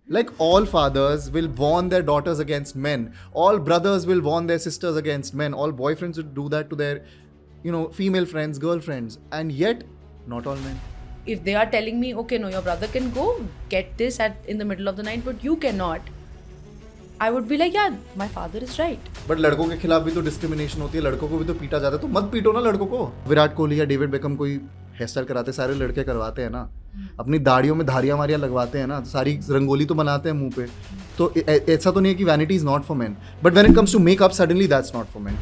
Like all fathers will warn their daughters against men. All brothers will warn their sisters against men. All boyfriends will do that to their, female friends, girlfriends. And yet, not all men. If they are telling me, okay, no, your brother can go get this in the middle of the night, but you cannot, I would be like, yeah, my father is right. But लड़कों के खिलाफ भी तो discrimination होती है, लड़कों को भी तो पीटा जाता है, तो मत पीटो ना लड़कों को. विराट कोहली या डेविड बेकम कोई हेयर स्टाइल कराते, सारे लड़के करवाते हैं ना. अपनी दाढ़ियों में धारियां मारियां लगवाते हैं ना, तो सारी रंगोली तो बनाते हैं मुंह पे. तो ऐसा तो नहीं है कि vanity is not for men, but when it comes to makeup suddenly that's not for men.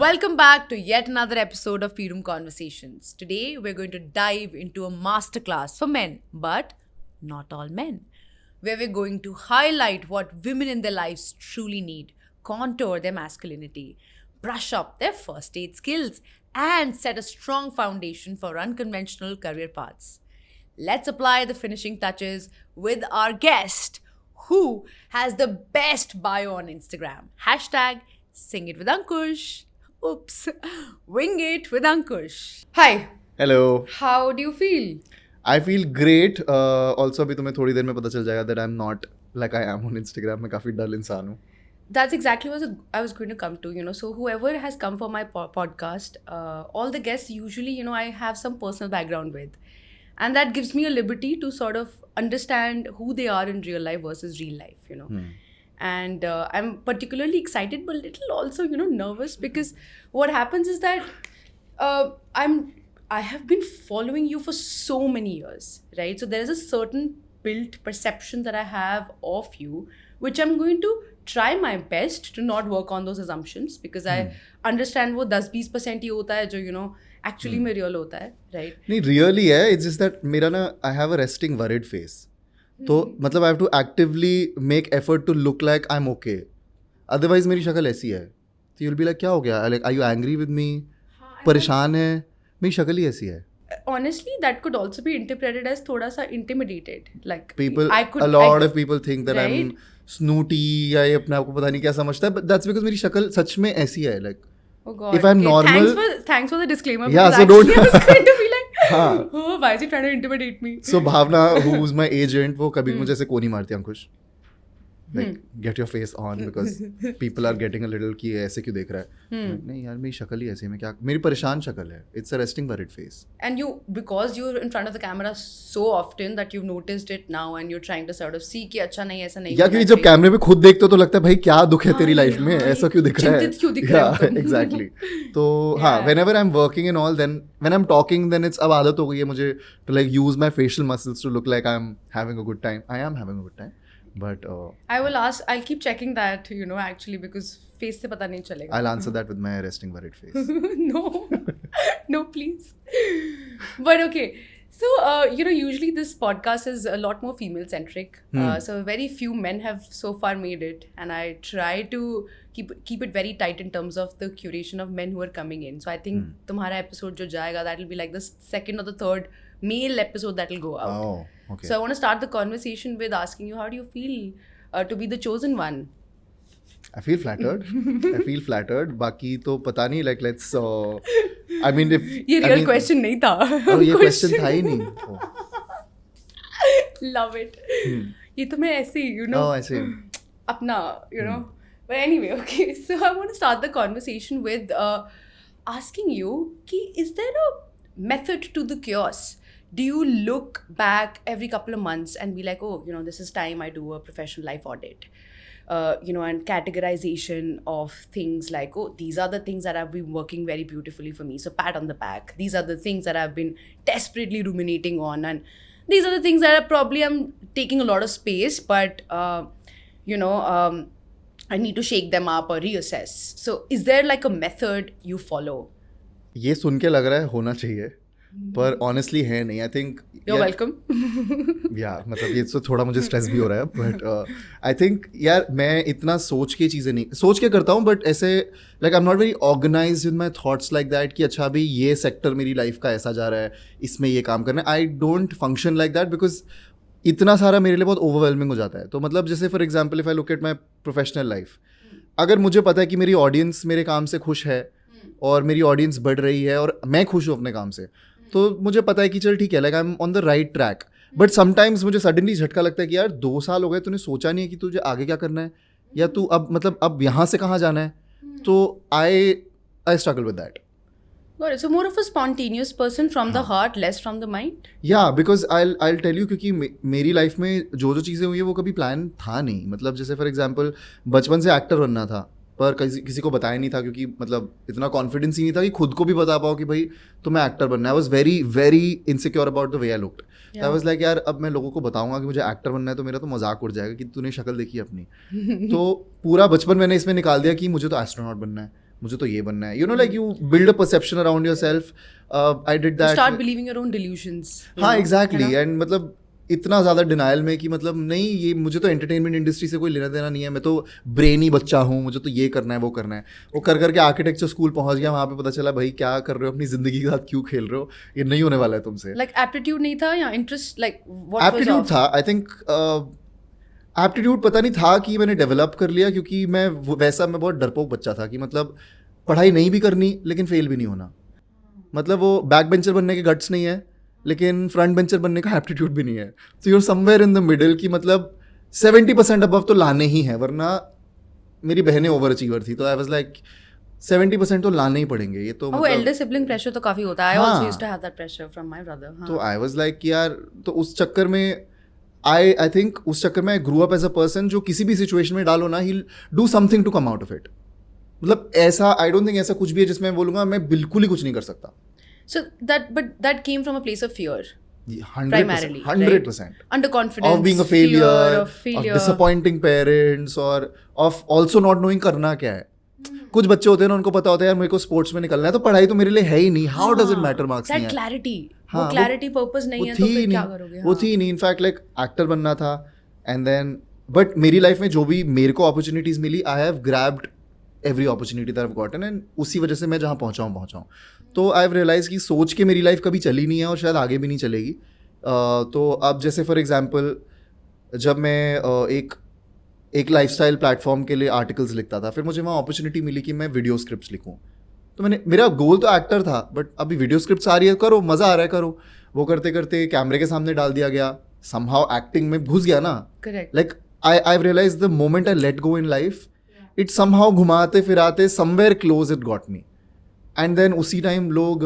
Welcome back to yet another episode of Freedom Conversations. Today we're going to dive into a masterclass for men, but not all men, where we're going to highlight what women in their lives truly need, contour their masculinity, brush up their first aid skills, and set a strong foundation for unconventional career paths. Let's apply the finishing touches with our guest, who has the best bio on Instagram. Hashtag Sing It With Ankush. Oops. Wing It with Ankush. Hi. Hello. How do you feel? I feel great. Also अभी तुम्हें थोड़ी देर में पता चल जाएगा that I am not like I M on Instagram. मैं काफ़ी डल इंसान हूँ. That's exactly what I was going to come to, So whoever has come for my podcast, all the guests usually, I have some personal background with. And that gives me a liberty to sort of understand who they are in real life versus real life, And I'm particularly excited, but a little also, nervous, because what happens is that I have been following you for so many years, right? So there is a certain built perception that I have of you, which I'm going to try my best to not work on those assumptions, because I understand वो 10-20% ही होता है जो actually में real होता है, right? नहीं, really है. It's just that मेरा ना I have a resting worried face. तो मतलब I have to actively make effort to look like I am okay, otherwise मेरी शक्ल ऐसी है तो यूल बी लाइक क्या हो गया, like are you angry with me, परेशान है, मेरी शक्ल ही ऐसी है. Honestly, that could also be interpreted as thoda sa intimidated, like people, a lot of people think that right? I'm snooty या ये अपने आप को पता नहीं क्या समझता है, but that's because मेरी शक्ल सच में ऐसी है. Like oh God, if I'm okay. normal, thanks for the disclaimer. Yeah, so don't. I was going to be like, oh, why is he trying to intimidate me? So Bhavna, who is my agent, वो कभी मुझे ऐसे को नहीं मारती अंकुश. Like get your face on because people are getting a little कि ऐसे क्यों देख रहा है. नहीं यार, मेरी शक्ल ही ऐसी है, मैं क्या, मेरी परेशान शक्ल है. It's a resting worried face. And you, because you're in front of the camera so often that you've noticed it now and you're trying to sort of see कि अच्छा नहीं ऐसा नहीं. या क्योंकि जब कैमरे पे खुद देखते हो तो लगता है भाई क्या दुख है तेरी लाइफ में, ऐसा क्यों दिख रहा है. चिंतित क्यों दिख रहा है. Exactly. तो हाँ, whenever I'm working and all, then when I'm talking, then it's अब आदत हो गई है मुझे to like use my facial muscles to look like I'm having a good time. I am having a good time. But I'll keep checking that, actually, because face से पता नहीं चलेगा. I'll answer that with my resting worried face. No, please. But okay, so usually this podcast is a lot more female centric. So very few men have so far made it, and I try to keep it very tight in terms of the curation of men who are coming in. So I think तुम्हारा episode जो जाएगा, that will be like the second or the third male episode that will go out. Oh. Okay. So I want to start the conversation with asking you, how do you feel to be the chosen one? I feel flattered. I feel flattered. बाकी तो पता नहीं, like let's I mean if ये real question नहीं था. Oh, ये question था ही नहीं. Love it. ये तो मैं ऐसे Oh, ऐसे अपना But anyway, okay. So I want to start the conversation with asking you कि is there a method to the chaos? Do you look back every couple of months and be like, oh, this is time I do a professional life audit, and categorization of things like, oh, these are the things that have been working very beautifully for me. So pat on the back. These are the things that I've been desperately ruminating on. And these are the things that I'm taking a lot of space, but, I need to shake them up or reassess. So is there like a method you follow? ये सुन के लग रहा है होना चाहिए, पर honestly है नहीं. I think You're welcome. या मतलब ये तो थोड़ा मुझे स्ट्रेस भी हो रहा है, बट आई थिंक यार मैं इतना सोच के चीज़ें नहीं सोच के करता हूँ, बट ऐसे like I am not very organised with my thoughts like that कि अच्छा अभी ये सेक्टर मेरी लाइफ का ऐसा जा रहा है, इसमें ये काम करना है. I don't function like that because इतना सारा मेरे लिए बहुत ओवरवेलमिंग हो जाता है. तो मतलब जैसे for example if I look at my professional life, अगर मुझे पता है कि मेरी ऑडियंस मेरे काम से खुश है और मेरी ऑडियंस बढ़ रही है और मैं खुश हूँ अपने काम से, तो मुझे पता है कि चल ठीक है, like I M on the right track. But sometimes मुझे सडनली झटका लगता है कि यार 2 साल हो गए, तूने सोचा नहीं है कि तुझे आगे क्या करना है, या तू अब यहाँ से कहाँ जाना है. तो I struggle with that. Got it. So more of a spontaneous person from the heart, less from the mind. या बिकॉज आई टेल यू, क्योंकि मेरी लाइफ में जो चीज़ें हुई है वो कभी प्लान था नहीं. मतलब जैसे फॉर एग्जांपल बचपन से एक्टर बनना था, पर किसी को बताया नहीं था, क्योंकि मतलब इतना कॉन्फिडेंस ही नहीं था कि खुद को भी बता पाओ कि भाई तुम्हें एक्टर बनना है. I was very very insecure about the way I looked. I was like यार अब मैं लोगों को बताऊंगा कि मुझे एक्टर बनना है तो मेरा तो मजाक उड़ जाएगा कि तूने शक्ल देखी अपनी. तो पूरा बचपन मैंने इसमें निकाल दिया कि मुझे तो एस्ट्रोनॉट बनना है, मुझे तो ये बनना है. You know like you build a perception around yourself. I did that. Start believing your own delusions. हाँ एग्जैक्टली. एंड मतलब इतना ज़्यादा डिनाइल में कि मतलब नहीं, ये मुझे तो एंटरटेनमेंट इंडस्ट्री से कोई लेना देना नहीं है, मैं तो ब्रेनी बच्चा हूँ, मुझे तो ये करना है वो करना है. वो कर करके आर्किटेक्चर स्कूल पहुँच गया, वहाँ पे पता चला भाई क्या कर रहे हो अपनी ज़िंदगी के साथ, क्यों खेल रहे हो, ये नहीं होने वाला है तुमसे. Like aptitude नहीं था या interest, like what was aptitude off? था. आई थिंक एप्टीट्यूड पता नहीं था कि मैंने डेवलप कर लिया, क्योंकि मैं मैं बहुत डरपोक बच्चा था कि मतलब पढ़ाई नहीं भी करनी लेकिन फेल भी नहीं होना. मतलब वो बैक बेंचर बनने के गट्स नहीं है लेकिन फ्रंट बेंचर बनने का एप्टीट्यूड भी नहीं है. तो you're somewhere in the middle कि मतलब 70% अबव तो लाने ही है, वरना मेरी बहनें ओवर अचीवर थी, तो आई वाज लाइक 70% तो लाने ही पड़ेंगे. ये तो वो मतलब elder sibling pressure तो काफी होता है. I हाँ. also used to have that pressure from my brother. हाँ. तो आई वाज लाइक कि यार, तो उस चक्कर में आई थिंक उस चक्कर में I grew up as a person जो किसी भी सिचुएशन में डालो ना, he do something to come out of it. मतलब ऐसा आई डोंट थिंक ऐसा कुछ भी है जिसमें मैं बोलूंगा मैं बिल्कुल ही कुछ नहीं कर सकता. So that came from a place of fear. 100%, Primarily, 100%. Underconfidence. Of being a failure, fear of of failure. disappointing parents, और of also not knowing करना क्या है. कुछ बच्चे होते हैं ना, उनको पता होता है यार मेरे को स्पोर्ट्स में निकलना है, तो पढ़ाई तो मेरे लिए है ही नहीं. How does it matter marks नहीं That है. clarity. हाँ, वो clarity purpose नहीं है तो फिर क्या करोगे? वो थी नहीं. इनफैक्ट लाइक एक्टर बनना था, एंड देन बट मेरी लाइफ में जो भी मेरे को अपॉर्चुनिटीज मिली, I have grabbed every opportunity that I have gotten, and उसी वजह से मैं जहाँ पहुँचा हूँ. तो आई हैव रियलाइज कि सोच के मेरी लाइफ कभी चली नहीं है और शायद आगे भी नहीं चलेगी. तो अब जैसे फॉर एग्जांपल जब मैं एक लाइफस्टाइल प्लेटफॉर्म के लिए आर्टिकल्स लिखता था, फिर मुझे वहाँ अपॉर्चुनिटी मिली कि मैं वीडियो स्क्रिप्ट्स लिखूँ. तो मेरा गोल तो एक्टर था, बट अभी वीडियो स्क्रिप्ट्स आ रही है, करो, मज़ा आ रहा है, करो. वो करते करते कैमरे के सामने डाल दिया गया, समहाउ एक्टिंग में घुस गया ना. Correct. Like I have realize the moment I let go in life, it somehow घुमाते फिराते somewhere close it got me. And then उसी टाइम लोग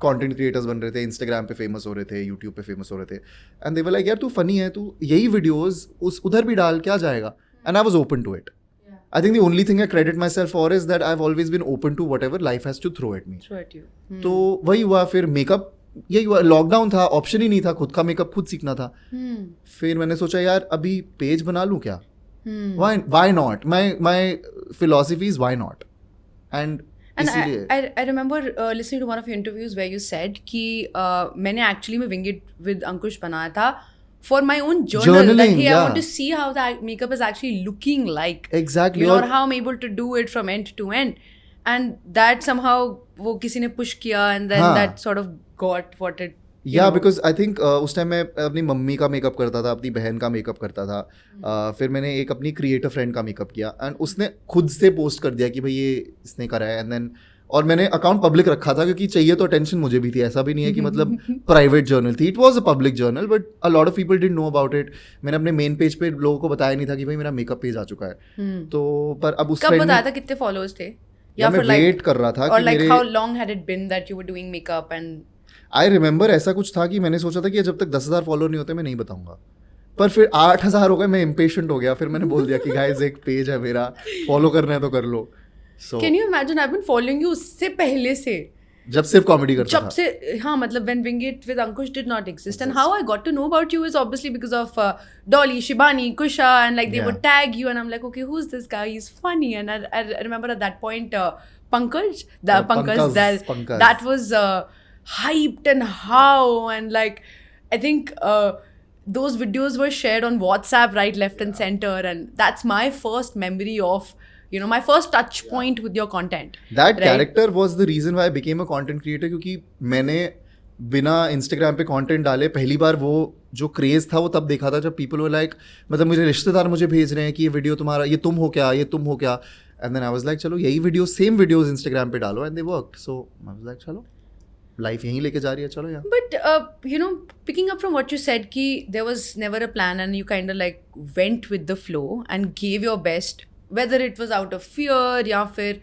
कंटेंट क्रिएटर्स बन रहे थे, इंस्टाग्राम पे फेमस हो रहे थे, यूट्यूब पे फेमस हो रहे थे, एंड दे वर लाइक यार तू फनी है, तू यही वीडियोस उधर भी डाल, क्या जाएगा. And I was open to it. I think the only thing I credit myself for is that I have always been open to whatever life has to throw at me. Throw at you. तो वही हुआ. फिर makeup यही हुआ, lockdown था, option ही नहीं था, खुद का मेकअप खुद सीखना था. फिर मैंने सोचा यार अभी पेज बना लूँ क्या. Why not? My philosophy is why not? And इसीलिए I remember listening to one of your interviews where you said कि मैंने actually में Wing It with Ankush बनाया था for my own journal. Journaling, that hey, I yeah. want to see how the makeup is actually looking like. Exactly. You know, और or how I'm able to do it from end to end. And that somehow वो किसी ने push किया, and then हाँ. that sort of got what it. या because I think उस time मैं अपनी मम्मी का मेकअप करता था, अपनी बहन का मेकअप करता था. फिर मैंने एक अपनी क्रिएटर फ्रेंड का मेकअप किया, एंड उसने खुद से पोस्ट कर दिया कि भाई ये इसने करा है. एंड देन और मैंने अकाउंट पब्लिक रखा था क्योंकि चाहिए तो अटेंशन मुझे भी थी. ऐसा भी नहीं है कि मतलब प्राइवेट जर्नल थी, it was a public journal, but a lot of people didn't know about it. मैंने अपने मेन पेज पे लोगों को बताया नहीं था कि भाई मेरा मेकअप पेज आ चुका है. तो पर अब उस कब बताया था, कितने फॉलोअर्स थे, या मैं वेट कर रहा था or कि like मेरे, how long had it been that you were doing makeup and. I remember ऐसा कुछ था कि मैंने सोचा था कि जब तक 10,000 फॉलोअर नहीं होते मैं नहीं बताऊंगा. पर फिर 8,000 हो गए, मैं इम्पेशेंट हो गया. फिर मैंने बोल दिया कि गाइस एक पेज है मेरा, फॉलो करना है तो कर लो. सो Can you imagine? I've been following you उससे पहले से. जब सिर्फ कॉमेडी करता जब से हाँ, मतलब when Wing It with Ankush did not exist, and how I got to know about you is obviously because of Dolly, Shibani, Kusha, and like they Yeah. would tag you, and I'm like, okay, who's this guy? He's funny, and I remember at that point, Pankaj, Pankaj. that was hyped, and how, and like I think those videos were shared on WhatsApp right, left, and center, and that's my first memory of. You know, my first touch point with your content. That right? Character was the reason why I became a content creator. क्योंकि मैंने बिना Instagram पे content डाले पहली बार वो जो craze था वो तब देखा था जब पीपल वर लाइक, मतलब मुझे रिश्तेदार मुझे भेज रहे हैं कि ये वीडियो तुम्हारा, ये तुम हो क्या, ये तुम हो क्या. And then I was like चलो यही वीडियो सेम वीडियोस इंस्टाग्राम पे डालो and they worked, so I was like चलो लाइफ यहीं लेके जा रही है, चलो यार. But you know, picking up from what you said, ki there was never a plan and you kind of like went with the flow and gave your best, whether it was out of fear ya fir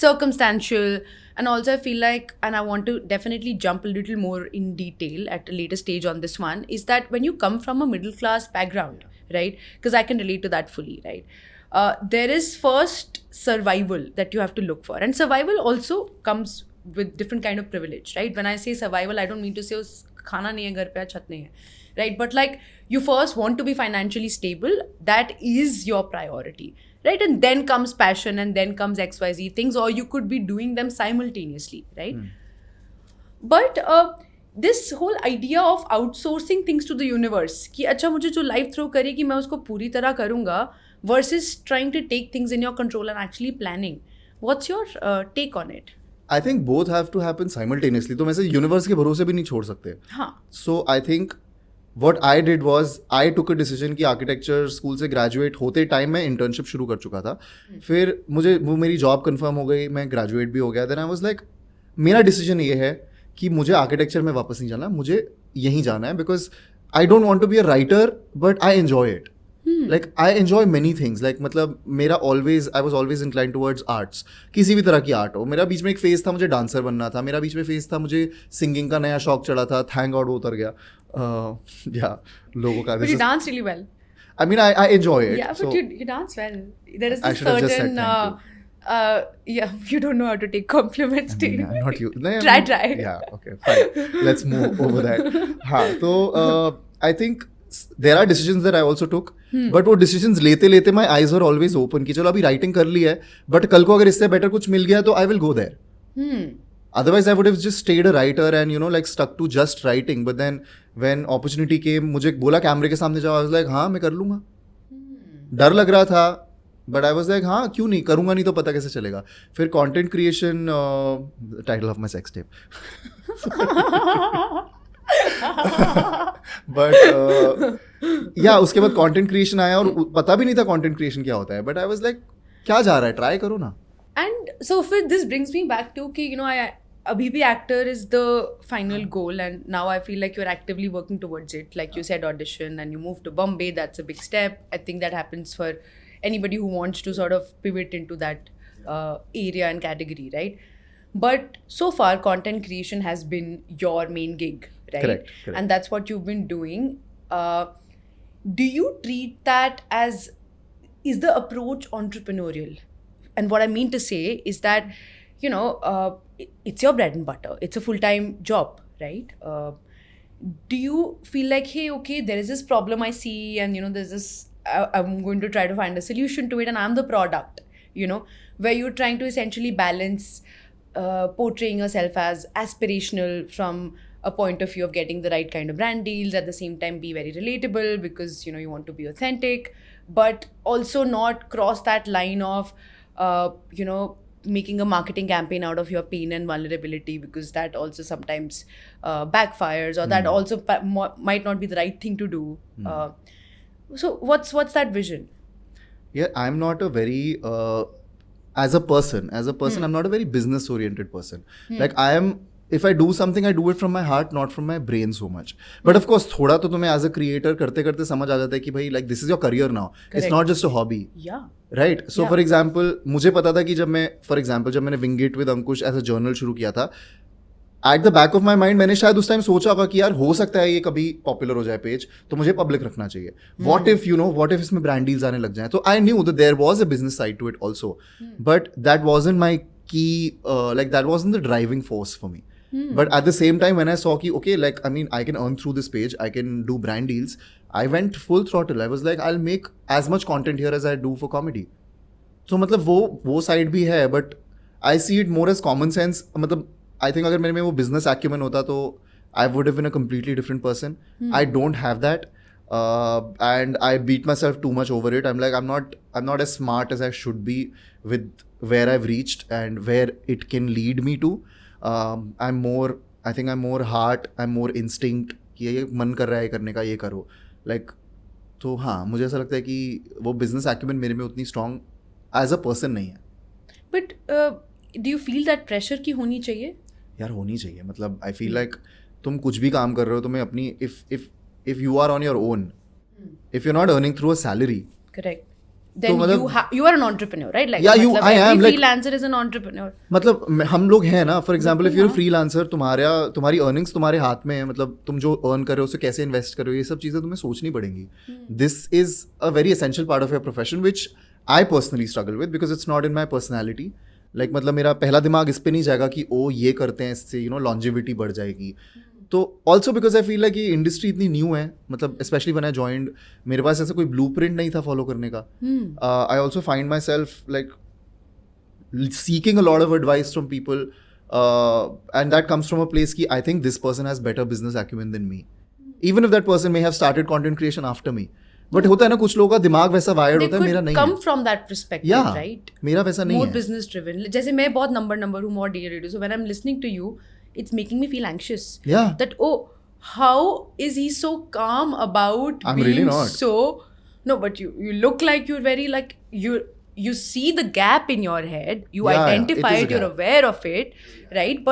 circumstantial. And also I feel like, and I want to definitely jump a little more in detail at a later stage on this one, is that when you come from a middle class background, right? Because I can relate to that fully, right? There is first survival that you have to look for, and survival also comes with different kind of privilege, right? When I say survival, I don't mean to say khana nahi hai ghar pe, chhat nahi hai, right? But like you first want to be financially stable, that is your priority, right? And then comes passion, and then comes XYZ things, or you could be doing them simultaneously, right? But this whole idea of outsourcing things to the universe, कि अच्छा मुझे जो life throw करेगी मैं उसको पूरी तरह करूँगा, versus trying to take things in your control and actually planning. What's your take on it? I think both have to happen simultaneously. तो वैसे यूनिवर्स के भरोसे भी नहीं छोड़ सकते. हाँ. So I think what I did was I took a decision कि आर्किटेक्चर स्कूल से ग्रेजुएट होते टाइम मैं इंटर्नशिप शुरू कर चुका था. फिर मुझे वो मेरी जॉब कंफर्म हो गई, मैं ग्रेजुएट भी हो गया. देन आई वाज लाइक मेरा डिसीजन ये है कि मुझे आर्किटेक्चर में वापस नहीं जाना, मुझे यहीं जाना है. Because I don't want to be a writer but I enjoy it. Like I enjoy many things. Like मतलब मेरा always I was always incline towards arts, किसी भी तरह की आर्ट हो. मेरा बीच में एक फेज था मुझे डांसर बनना था, मेरा बीच में फेज था मुझे सिंगिंग का नया शौक चढ़ा था. थैंक गॉड वो उतर गया. या लोगों का But you dance really well. I mean, I enjoy it. Yeah, but so you dance well. There is I this should have just said certain thank yeah, you don't know how to take compliments. I Do mean, you? not you. No, I Try, mean, try. Yeah, okay, fine. Let's move over that. हाँ, तो I think there are decisions that I also took, but वो decisions लेते लेते my eyes were always open कि चलो अभी writing कर ली है, but कल को अगर इससे better कुछ मिल गया तो I will go there. Otherwise, I would have just stayed a writer and you know like stuck to just writing. But then when opportunity came, मुझे बोला कैमरे के सामने जाओ, I was like हाँ मैं कर लूँगा. डर लग रहा था, but I was like हाँ क्यों नहीं करूँगा, नहीं तो पता कैसे चलेगा. फिर content creation, title of my sex tape. But yeah, उसके बाद content creation आया और पता भी नहीं था content creation क्या होता है. But I was like क्या जा रहा है, try करो ना. And so this brings me back to कि you know abhi bhi actor is the final goal, and now I feel like you're actively working towards it. Like you said, audition and you moved to Bombay. That's a big step. I think that happens for anybody who wants to sort of pivot into that area and category, right? But so far, content creation has been your main gig, right? Correct. And that's what you've been doing. Do you treat that as, is the approach entrepreneurial? And what I mean to say is that, you know, it's your bread and butter. It's a full-time job, right? Do you feel like, hey, okay, there is this problem I see, and, you know, there's this, I'm going to try to find a solution to it, and I'm the product, you know, where you're trying to essentially balance portraying yourself as aspirational from a point of view of getting the right kind of brand deals, at the same time be very relatable because, you know, you want to be authentic, but also not cross that line of, you know, making a marketing campaign out of your pain and vulnerability, because that also sometimes backfires, or that also might not be the right thing to do. So what's that vision? Yeah, I'm not a very as a person, I'm not a very business oriented person. Like if I do something, I do it from my heart, not from my brain so much. But of course, थोड़ा तो तुम्हें as a creator करते करते समझ आ जाता है कि भाई like this is your career now. Correct. It's not just a hobby. Yeah. Right? So Yeah. for example, मुझे पता था कि जब मैंने Wing It with Ankush as a journal शुरू किया था, at the back of my mind मैंने शायद उस टाइम सोचा होगा कि यार हो सकता है ये कभी पॉपुलर हो जाए पेज, तो मुझे पब्लिक रखना चाहिए. What if इसमें ब्रांड डील्स आने लग जाए. तो I knew that there was a business side to it also, but that wasn't my key, like that wasn't the driving force for me. But at the same time, when I saw कि okay, like I mean, I can earn through this page, I can do brand deals, I went full throttle. I was like, I'll make as much content here as I do for comedy. So मतलब वो side भी है, but I see it more as common sense. मतलब I think अगर मेरे में वो business acumen होता तो I would have been a completely different person. I don't have that, and I beat myself too much over it. I'm like, I'm not as smart as I should be with where I've reached and where it can lead me to. I'm more heart, I'm more instinct कि ये मन कर रहा है करने का, ये करो. Like, तो हाँ मुझे ऐसा लगता है कि वो business acumen मेरे में उतनी strong as a person नहीं है. But do you feel that pressure की होनी चाहिए? यार होनी चाहिए, मतलब आई फील लाइक तुम कुछ भी काम कर रहे हो, तुम्हें अपनी if you are on your own, if you are not earning through a salary, Correct. Then मतलब- you are an entrepreneur, right? Like Yeah, मतलब I am, every like- freelancer is an entrepreneur. मतलब हम लोग हैं ना, for example if you're freelancer, तुम्हारी earnings तुम्हारे हाथ में है, मतलब तुम जो अर्न कर रहे हो उसे कैसे इन्वेस्ट कर रहे हो, ये सब चीज़ें तुम्हें सोचनी पड़ेंगी. This is a very essential part of your profession which I personally struggle with because it's not in my personality. Like मतलब मेरा पहला दिमाग इस पे नहीं जाएगा कि ओ ये करते हैं इससे लॉन्जिविटी बढ़ जाएगी. तो also because I feel like ये इंडस्ट्री इतनी न्यू है, मतलब स्पेशली व्हेन आई जॉइंड, मेरे पास ऐसा कोई ब्लूप्रिंट नहीं था फॉलो करने का. I also find my self like seeking a lot of advice from people, and that comes from a place ki I think this person has better business acumen than me, even if that person may have started content creation after me. But होता है ना, कुछ लोगों का दिमाग वैसा wired They होता है, मेरा could नहीं come है. from that perspective, Yeah, right? मेरा वैसा नहीं More है. business driven. जैसे मैं बहुत number हूँ, more data. So when I'm listening to you, it's making me feel anxious. Yeah. That how is he so calm about I'm being really not. so? No, but you look like you're very like you see the gap in your head. You Yeah, identify it is a it. You're gap. aware of it, right?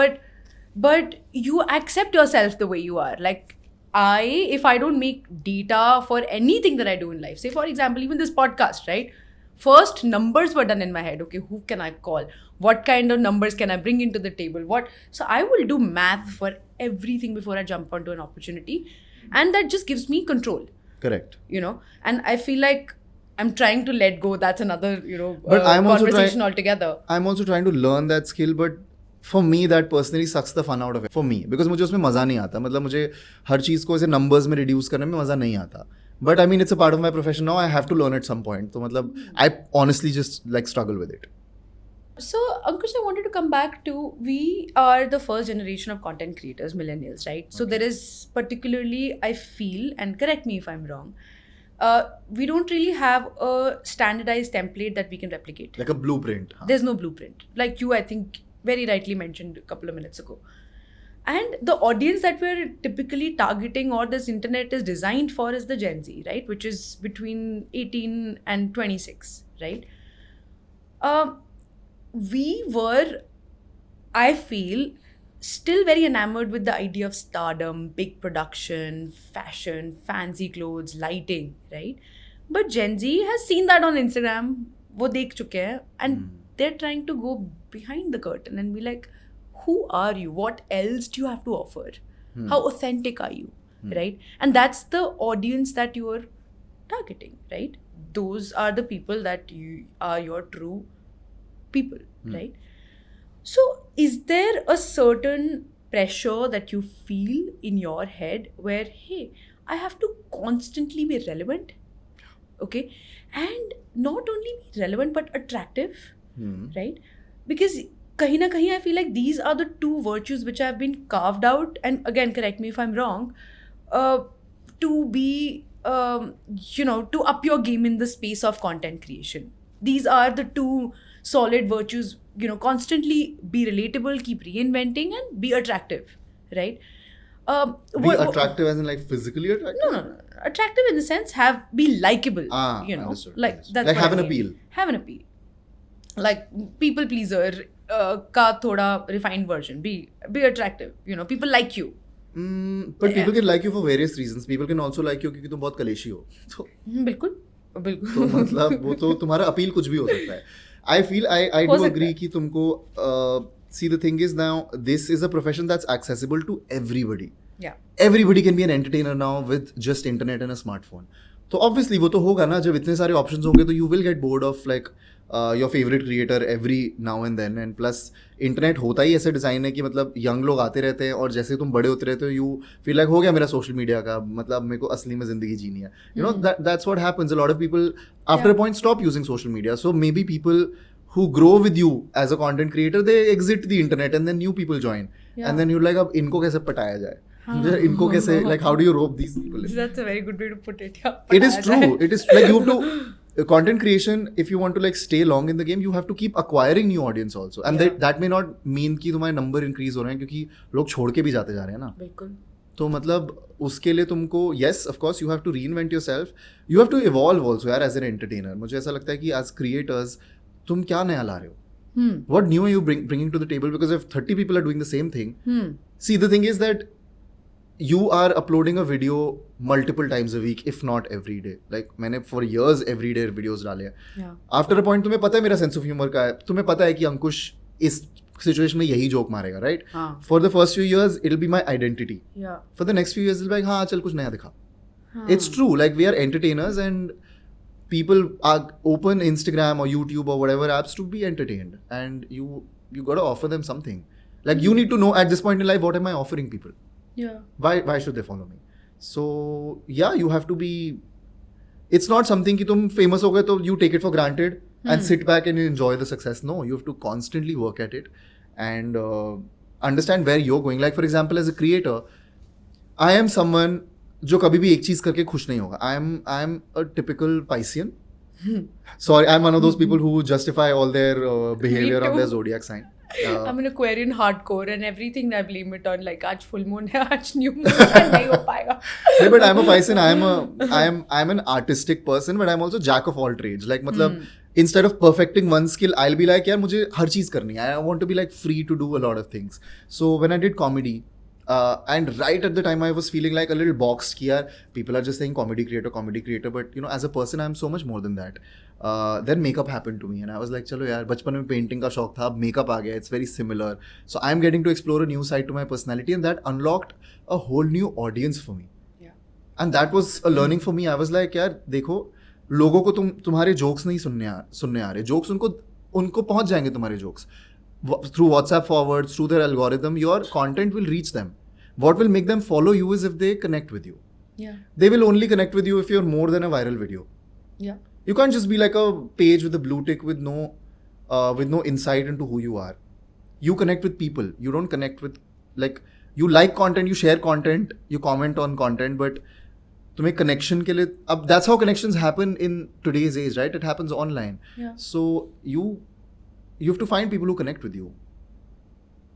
But you accept yourself the way you are. Like if I don't make data for anything that I do in life, say for example, even this podcast, right? First numbers were done in my head. Okay, who can I call? What kind of numbers can I bring into the table? So I will do math for everything before I jump onto an opportunity. And that just gives me control, Correct. and I feel like I'm trying to let go. That's another, But I'm also conversation altogether. I'm also trying to learn that skill, but for me that personally sucks the fun out of it for me because मुझे उसमें मज़ा नहीं आता. मतलब मुझे हर चीज़ को ऐसे numbers में reduce करने में मज़ा नहीं आता. But I mean it's a part of my profession now. I have to learn at some point. तो मतलब I honestly just like struggle with it. So, Ankush, I wanted to come back to, we are the first generation of content creators, millennials, right? So there is particularly, I feel, and correct me if I'm wrong, we don't really have a standardized template that we can replicate. Like a blueprint. हाँ. There's no blueprint. Like you, I think, very rightly mentioned a couple of minutes ago. And the audience that we're typically targeting or this internet is designed for is the Gen Z, right? Which is between 18 and 26, right? We were, I feel, still very enamored with the idea of stardom, big production, fashion, fancy clothes, lighting, right? But Gen Z has seen that on Instagram. वो देख चुके हैं, and they're trying to go behind the curtain and be like, who are you? What else do you have to offer? How authentic are you? Right? And that's the audience that you are targeting, right? Those are the people that you are your true people, right? So is there a certain pressure that you feel in your head where, hey, I have to constantly be relevant, okay? And not only be relevant but attractive, right? Because kahin na kahin I feel like these are the two virtues which have been carved out, and again, correct me if I'm wrong, to be, to up your game in the space of content creation. These are the two solid virtues, constantly be relatable, keep reinventing, and be attractive, right? Be attractive as in like physically attractive? No. Attractive in the sense be likable, understood, like understood. that's Like what have I an mean. appeal. Have an appeal, like people pleaser ka thoda refined version. Be attractive, people like you. But people can like you for various reasons. People can also like you क्योंकि तुम बहुत कलेशी हो. तो बिल्कुल तो मतलब वो तो तुम्हारा अपील कुछ भी हो सकता है. I हो do सकता agree है. कि तुमको see the thing is now this is a profession that's accessible to everybody. Yeah. Everybody can be an entertainer now with just internet and a smartphone. तो obviously वो तो होगा ना, जब इतने सारे options होंगे तो you will get bored of like your favorite creator every now and then, and plus internet होता ही ऐसे डिज़ाइन है कि मतलब young लोग आते रहते हैं और जैसे तुम बड़े होते रहते हो you feel like हो गया मेरा social media का, मतलब मेरे को असली में ज़िंदगी जीनी है. That's what happens. A lot of people after a point stop using social media. So maybe people who grow with you as a content creator, they exit the internet and then new people join. And then you're like, अब इनको कैसे पटाया जाए? इनको कैसे, like how do you rope these people in? That's a very good way to put it. Yeah. It is true. It is like you have to content creation. If you want to like stay long in the game, you have to keep acquiring new audience also. And that may not mean कि तुम्हारे number increase हो रहे हैं क्योंकि लोग छोड़ के भी जाते जा रहे हैं ना. बिल्कुल. तो मतलब उसके लिए तुमको yes of course you have to reinvent yourself. You have to evolve also यार as an entertainer. मुझे ऐसा लगता है कि as creators तुम क्या नया ला रहे हो? What new are you bringing to the table? Because if 30 people are doing the same thing, see, the thing is that you are uploading a video multiple times a week, if not every day. Like मैंने for years every day videos डाले हैं. Yeah. After a point तुम्हें पता है मेरा sense of humor का है. तुम्हें पता है कि अंकुश इस situation में यही joke मारेगा, right? हाँ. For the first few years it'll be my identity. Yeah. For the next few years it'll be like हाँ चल कुछ नया दिखा. हाँ. It's true. Like we are entertainers and people are open Instagram or YouTube or whatever apps to be entertained, and you got to offer them something. Like you need to know at this point in life, what am I offering people? Yeah. Why should they follow me? So yeah, you have to be. It's not something कि तुम famous हो गए तो you take it for granted and sit back and enjoy the success. No, you have to constantly work at it and understand where you're going. Like for example, as a creator, I am someone जो कभी भी एक चीज करके खुश नहीं होगा. I am a typical Piscean. Sorry, I'm one of those people who justify all their behavior on their zodiac sign. I'm an Aquarian hardcore and everything I blame it on, like आज full moon है, आज new moon है, नहीं हो पाएगा. Yeah, but I'm a Piscean. I'm an artistic person, but I'm also jack of all trades. Like मतलब instead of perfecting one skill, I'll be like यार मुझे हर चीज करनी है. I want to be like free to do a lot of things. So when I did comedy, and right at the time I was feeling like a little boxed कि यार people are just saying comedy creator, but you know as a person I'm so much more than that. Then makeup happened to me and I was like चलो यार बचपन में painting का शौक था, अब makeup आ गया, it's very similar. So I'm getting to explore a new side to my personality and that unlocked a whole new audience for me. Yeah. And that was a learning for me. I was like यार देखो लोगों को तुम्हारे jokes नहीं सुनने आ रहे, jokes उनको पहुंच जाएंगे तुम्हारे jokes. Through WhatsApp forwards, through their algorithm, your content will reach them. What will make them follow you is if they connect with you. Yeah. They will only connect with you if you're more than a viral video. Yeah. You can't just be like a page with a blue tick with no insight into who you are. You connect with people. You don't connect with like you like content, you share content, you comment on content, but तुम्हें connection के लिए अब that's how connections happen in today's age, right? It happens online. Yeah. So you have to find people who connect with you.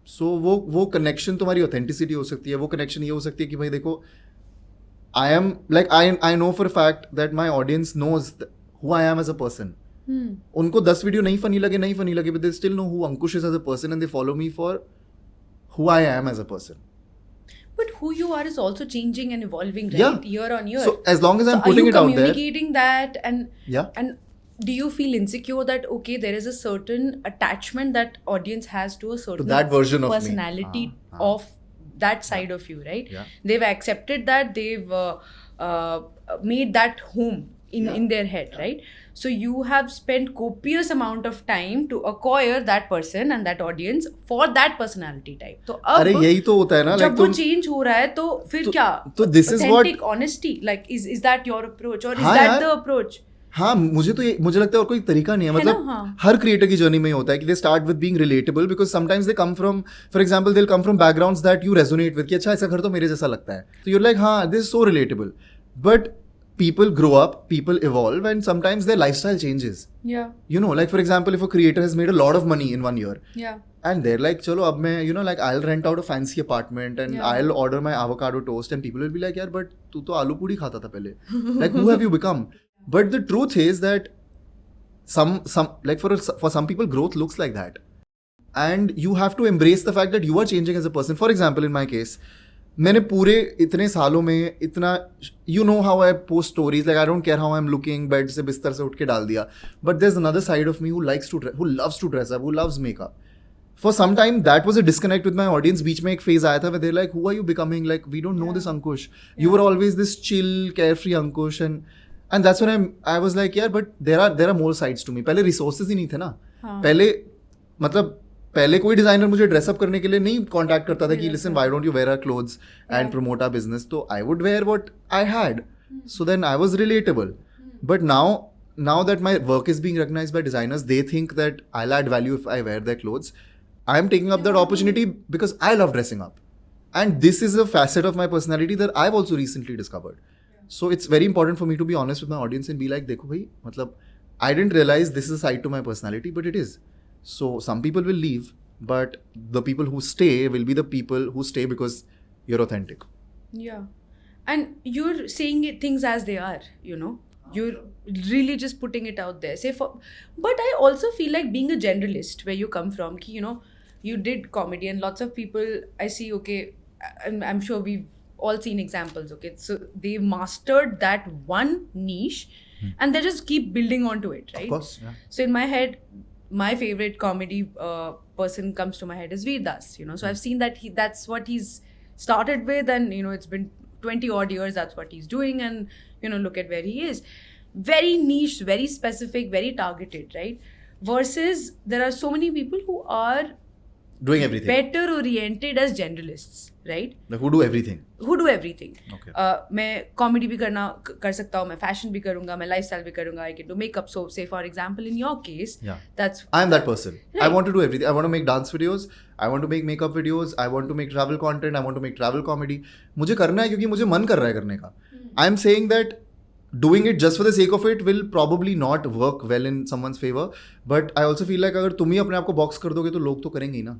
So वो connection तुम्हारी authenticity हो सकती है. वो connection ये हो सकती है कि भाई देखो I know for a fact that my audience knows who I am as a person. उनको 10 वीडियो नहीं funny लगे but they still know who Ankush is as a person and they follow me for who I am as a person. But who you are is also changing and evolving, right? Yeah. Year on year. So as long as I'm So putting it out are you there, communicating that and yeah. and do you feel insecure that okay there is a certain attachment that audience has to a certain that version of me. personality of that side of you, right? Yeah. They've accepted that, they've made that home in their head, right? So you have spent copious amount of time to acquire that person and that audience for that personality type. तो अब अरे यही तो होता है ना जब वो change हो रहा है तो फिर क्या? तो this is what authentic honesty, like is that your approach or is हाँ that यार, the approach? हाँ मुझे लगता है और कोई तरीका नहीं है मतलब हाँ. हर क्रिएटर की जर्नी में होता है कि they start with being relatable because sometimes they come from for example they will come from backgrounds that you resonate with कि अच्छा ऐसा घर तो मेरे जैसा लगता है तो यू लाइक हाँ this is so relatable but people grow up, people evolve, and sometimes their lifestyle changes. Yeah. You know, like for example, if a creator has made a lot of money in 1 year, Yeah. and they're like, chalo, ab main, you know, like I'll rent out a fancy apartment and Yeah. I'll order my avocado toast, and people will be like, yaar, but tu to aloo puri khata tha pehle. Like, who have you become? But the truth is that some like for some people, growth looks like that, and you have to embrace the fact that you are changing as a person. For example, in my case. मैंने पूरे इतने सालों में इतना you know how I post stories like I don't care how I am looking bed से बिस्तर से उठ के डाल दिया but there is another side of me who loves to dress up who loves makeup for some time that was a disconnect with my audience बीच में एक फेज आया था where like who are you becoming like we don't know this Ankush you were always this chill carefree Ankush and that's when I was like यार but there are more sides to me पहले resources ही नहीं थे ना पहले कोई designer मुझे dress up करने के लिए नहीं कॉन्टैक्ट करता था कि listen why don't you wear our clothes and promote our business तो I would wear what I had so then I was relatable but now that my work is being recognized by designers they think that I will add value if I wear their clothes I am taking up that opportunity because I love dressing up and this is a facet of my personality that I have also recently discovered so it's very important for me to be honest with my audience and be like देखो भाई मतलब I didn't realise this is a side to my personality but it is so some people will leave but the people who stay will be the people who stay because you're authentic. Yeah. And you're saying things as they are, you know. you're really just putting it out there. But I also feel like being a generalist where you come from, you know, you did comedy and lots of people I see, okay, and I'm sure we've all seen examples, okay, so they've mastered that one niche and they just keep building onto it, right? Of course, yeah. So in my head, my favorite comedy person comes to my head is Veer Das, you know, so I've seen that that's what he's started with, and you know, it's been 20 odd years, that's what he's doing, and you know, look at where he is. Very niche, very specific, very targeted, right? Versus there are so many people who are Doing everything. better oriented as generalists, right? Like, who do everything. Who do everything. Okay. मैं comedy भी कर सकता हूँ, मैं fashion भी करूँगा, मैं lifestyle भी करूँगा, I can do makeup. So say for example in your case, Yeah. that's I am that person. I Right. want to do everything. I want to make dance videos. I want to make makeup videos. I want to make travel content. I want to make travel comedy. मुझे करना है क्योंकि मुझे मन कर रहा है करने का. I am saying that doing it just for the sake of it will probably not work well in someone's favor. But I also feel like अगर तुम ही अपने आप को box कर दोगे तो लोग तो करेंगे ही ना.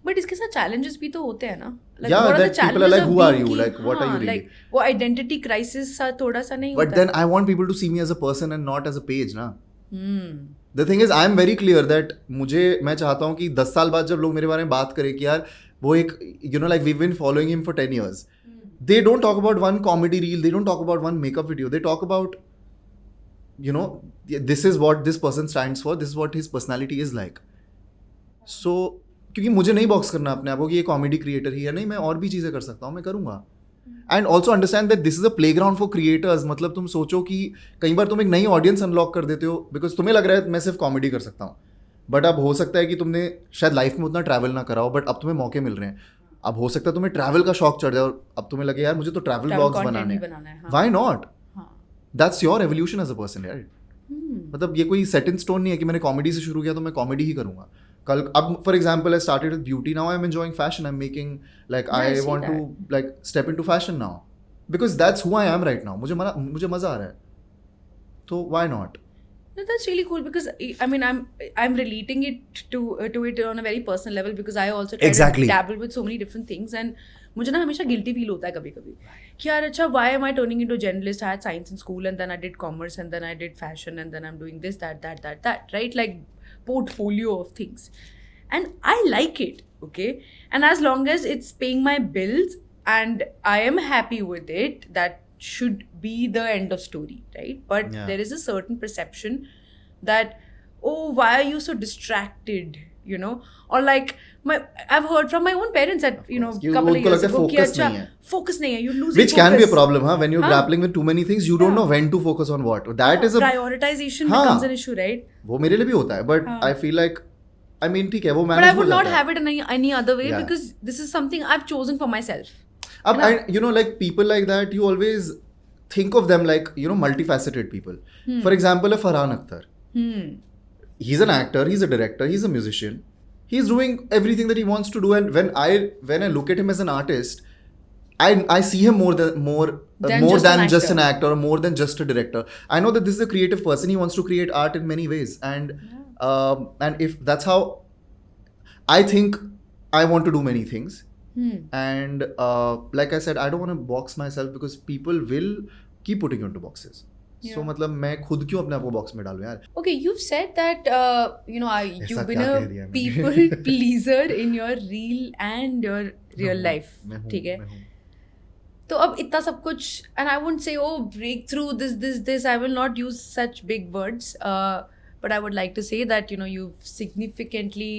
But इसके साथ challenges भी तो होते हैं ना. Yeah, what are the that people are like, challenges of who are being you? कि- Like, what are you really? Like वो identity crisis सा थोड़ा सा नहीं But होता. then I want people to see me as a person and not as a page ना. Hmm. The thing is, I am very clear that मैं चाहता हूँ कि 10 साल बाद जब लोग मेरे बारे में बात करें कि यार वो एक, you know, like we've been following him for 10 years. They don't talk about one comedy reel. They don't talk about one makeup video. They talk about, you know, this is what this person stands for. This is what his personality is like. So, क्योंकि मुझे नहीं box करना अपने आप को कि ये comedy creator ही है, नहीं, मैं और भी चीज़ें कर सकता हूँ, मैं करूँगा. And also understand that this is a play ground for creators. मतलब तुम सोचो कि कई बार तुम एक नई ऑडियंस अनलॉक कर देते हो बिकॉज तुम्हें लग रहा है मैं सिर्फ कॉमेडी कर सकता हूँ. बट अब हो सकता है कि तुमने शायद लाइफ में उतना ट्रैवल ना कराओ, बट अब तुम्हें मौके मिल रहे हैं. अब हो सकता है तुम्हें ट्रैवल का शौक चढ़ जाए और अब तुम्हें लगे यार मुझे तो ट्रैवल Travel ब्लॉग्स content बनाने ही हैं. बनाना है, हाँ. Why not? हाँ. That's your evolution as a person यार. मतलब ये कोई सेट इन स्टोन नहीं है कि मैंने कॉमेडी से शुरू किया तो मैं कॉमेडी ही करूँगा. कल अब for example I started with beauty, now I am enjoying fashion, I am making like I I see want to like step into fashion now because that's who I am right now. मुझे मज़ा आ रहा है, तो why not? No, that's really cool because I mean I'm relating it to it on a very personal level because I also try Exactly. to dabble with so many different things and मुझे ना हमेशा guilty feel होता है कभी कभी कि यार अच्छा why am I turning into a journalist? I had science in school and then I did commerce and then I did fashion and then I'm doing this that right, like portfolio of things, and I like it, okay, and as long as it's paying my bills and I am happy with it, that should be the end of story, right? But Yeah. there is a certain perception that, oh, why are you so distracted, you know, or like I've heard from my own parents that, you know, कि couple of उनको years लगता है ago कि focus अच्छा नहीं है. focus नहीं है, you're losing Which can be a focus. problem, huh? When you're हाँ. grappling with too many things, you don't Yeah. know when to focus on what. That is a prioritization हाँ. becomes an issue, right? वो मेरे लिए भी होता है, but हाँ. I feel like I mean ठीक है वो But मैनेज I हो would not जाता है. have it in any other way Yeah. because this is something I've chosen for myself. अब you know like people like that you always think of them like, you know, multifaceted people. For example, a Farhan Akhtar. He's an actor, he's a director, he's a musician. He's doing everything that he wants to do, and when I look at him as an artist, I see him more than just an actor, or more than just a director. I know that this is a creative person. He wants to create art in many ways, and if that's how I think I want to do many things. And like I said, I don't want to box myself because people will keep putting you into boxes. So मतलब मैं खुद क्यों अपने आप को box में डालूं यार? Okay, you've said that you know you've been क्या a कह दिया मैंने? people pleaser in your real and your real life. मैं हूँ, ठीक है? मैं हूँ. तो अब इतना सब कुछ, and I wouldn't say oh breakthrough this, I will not use such big words, but I would like to say that, you know, you've significantly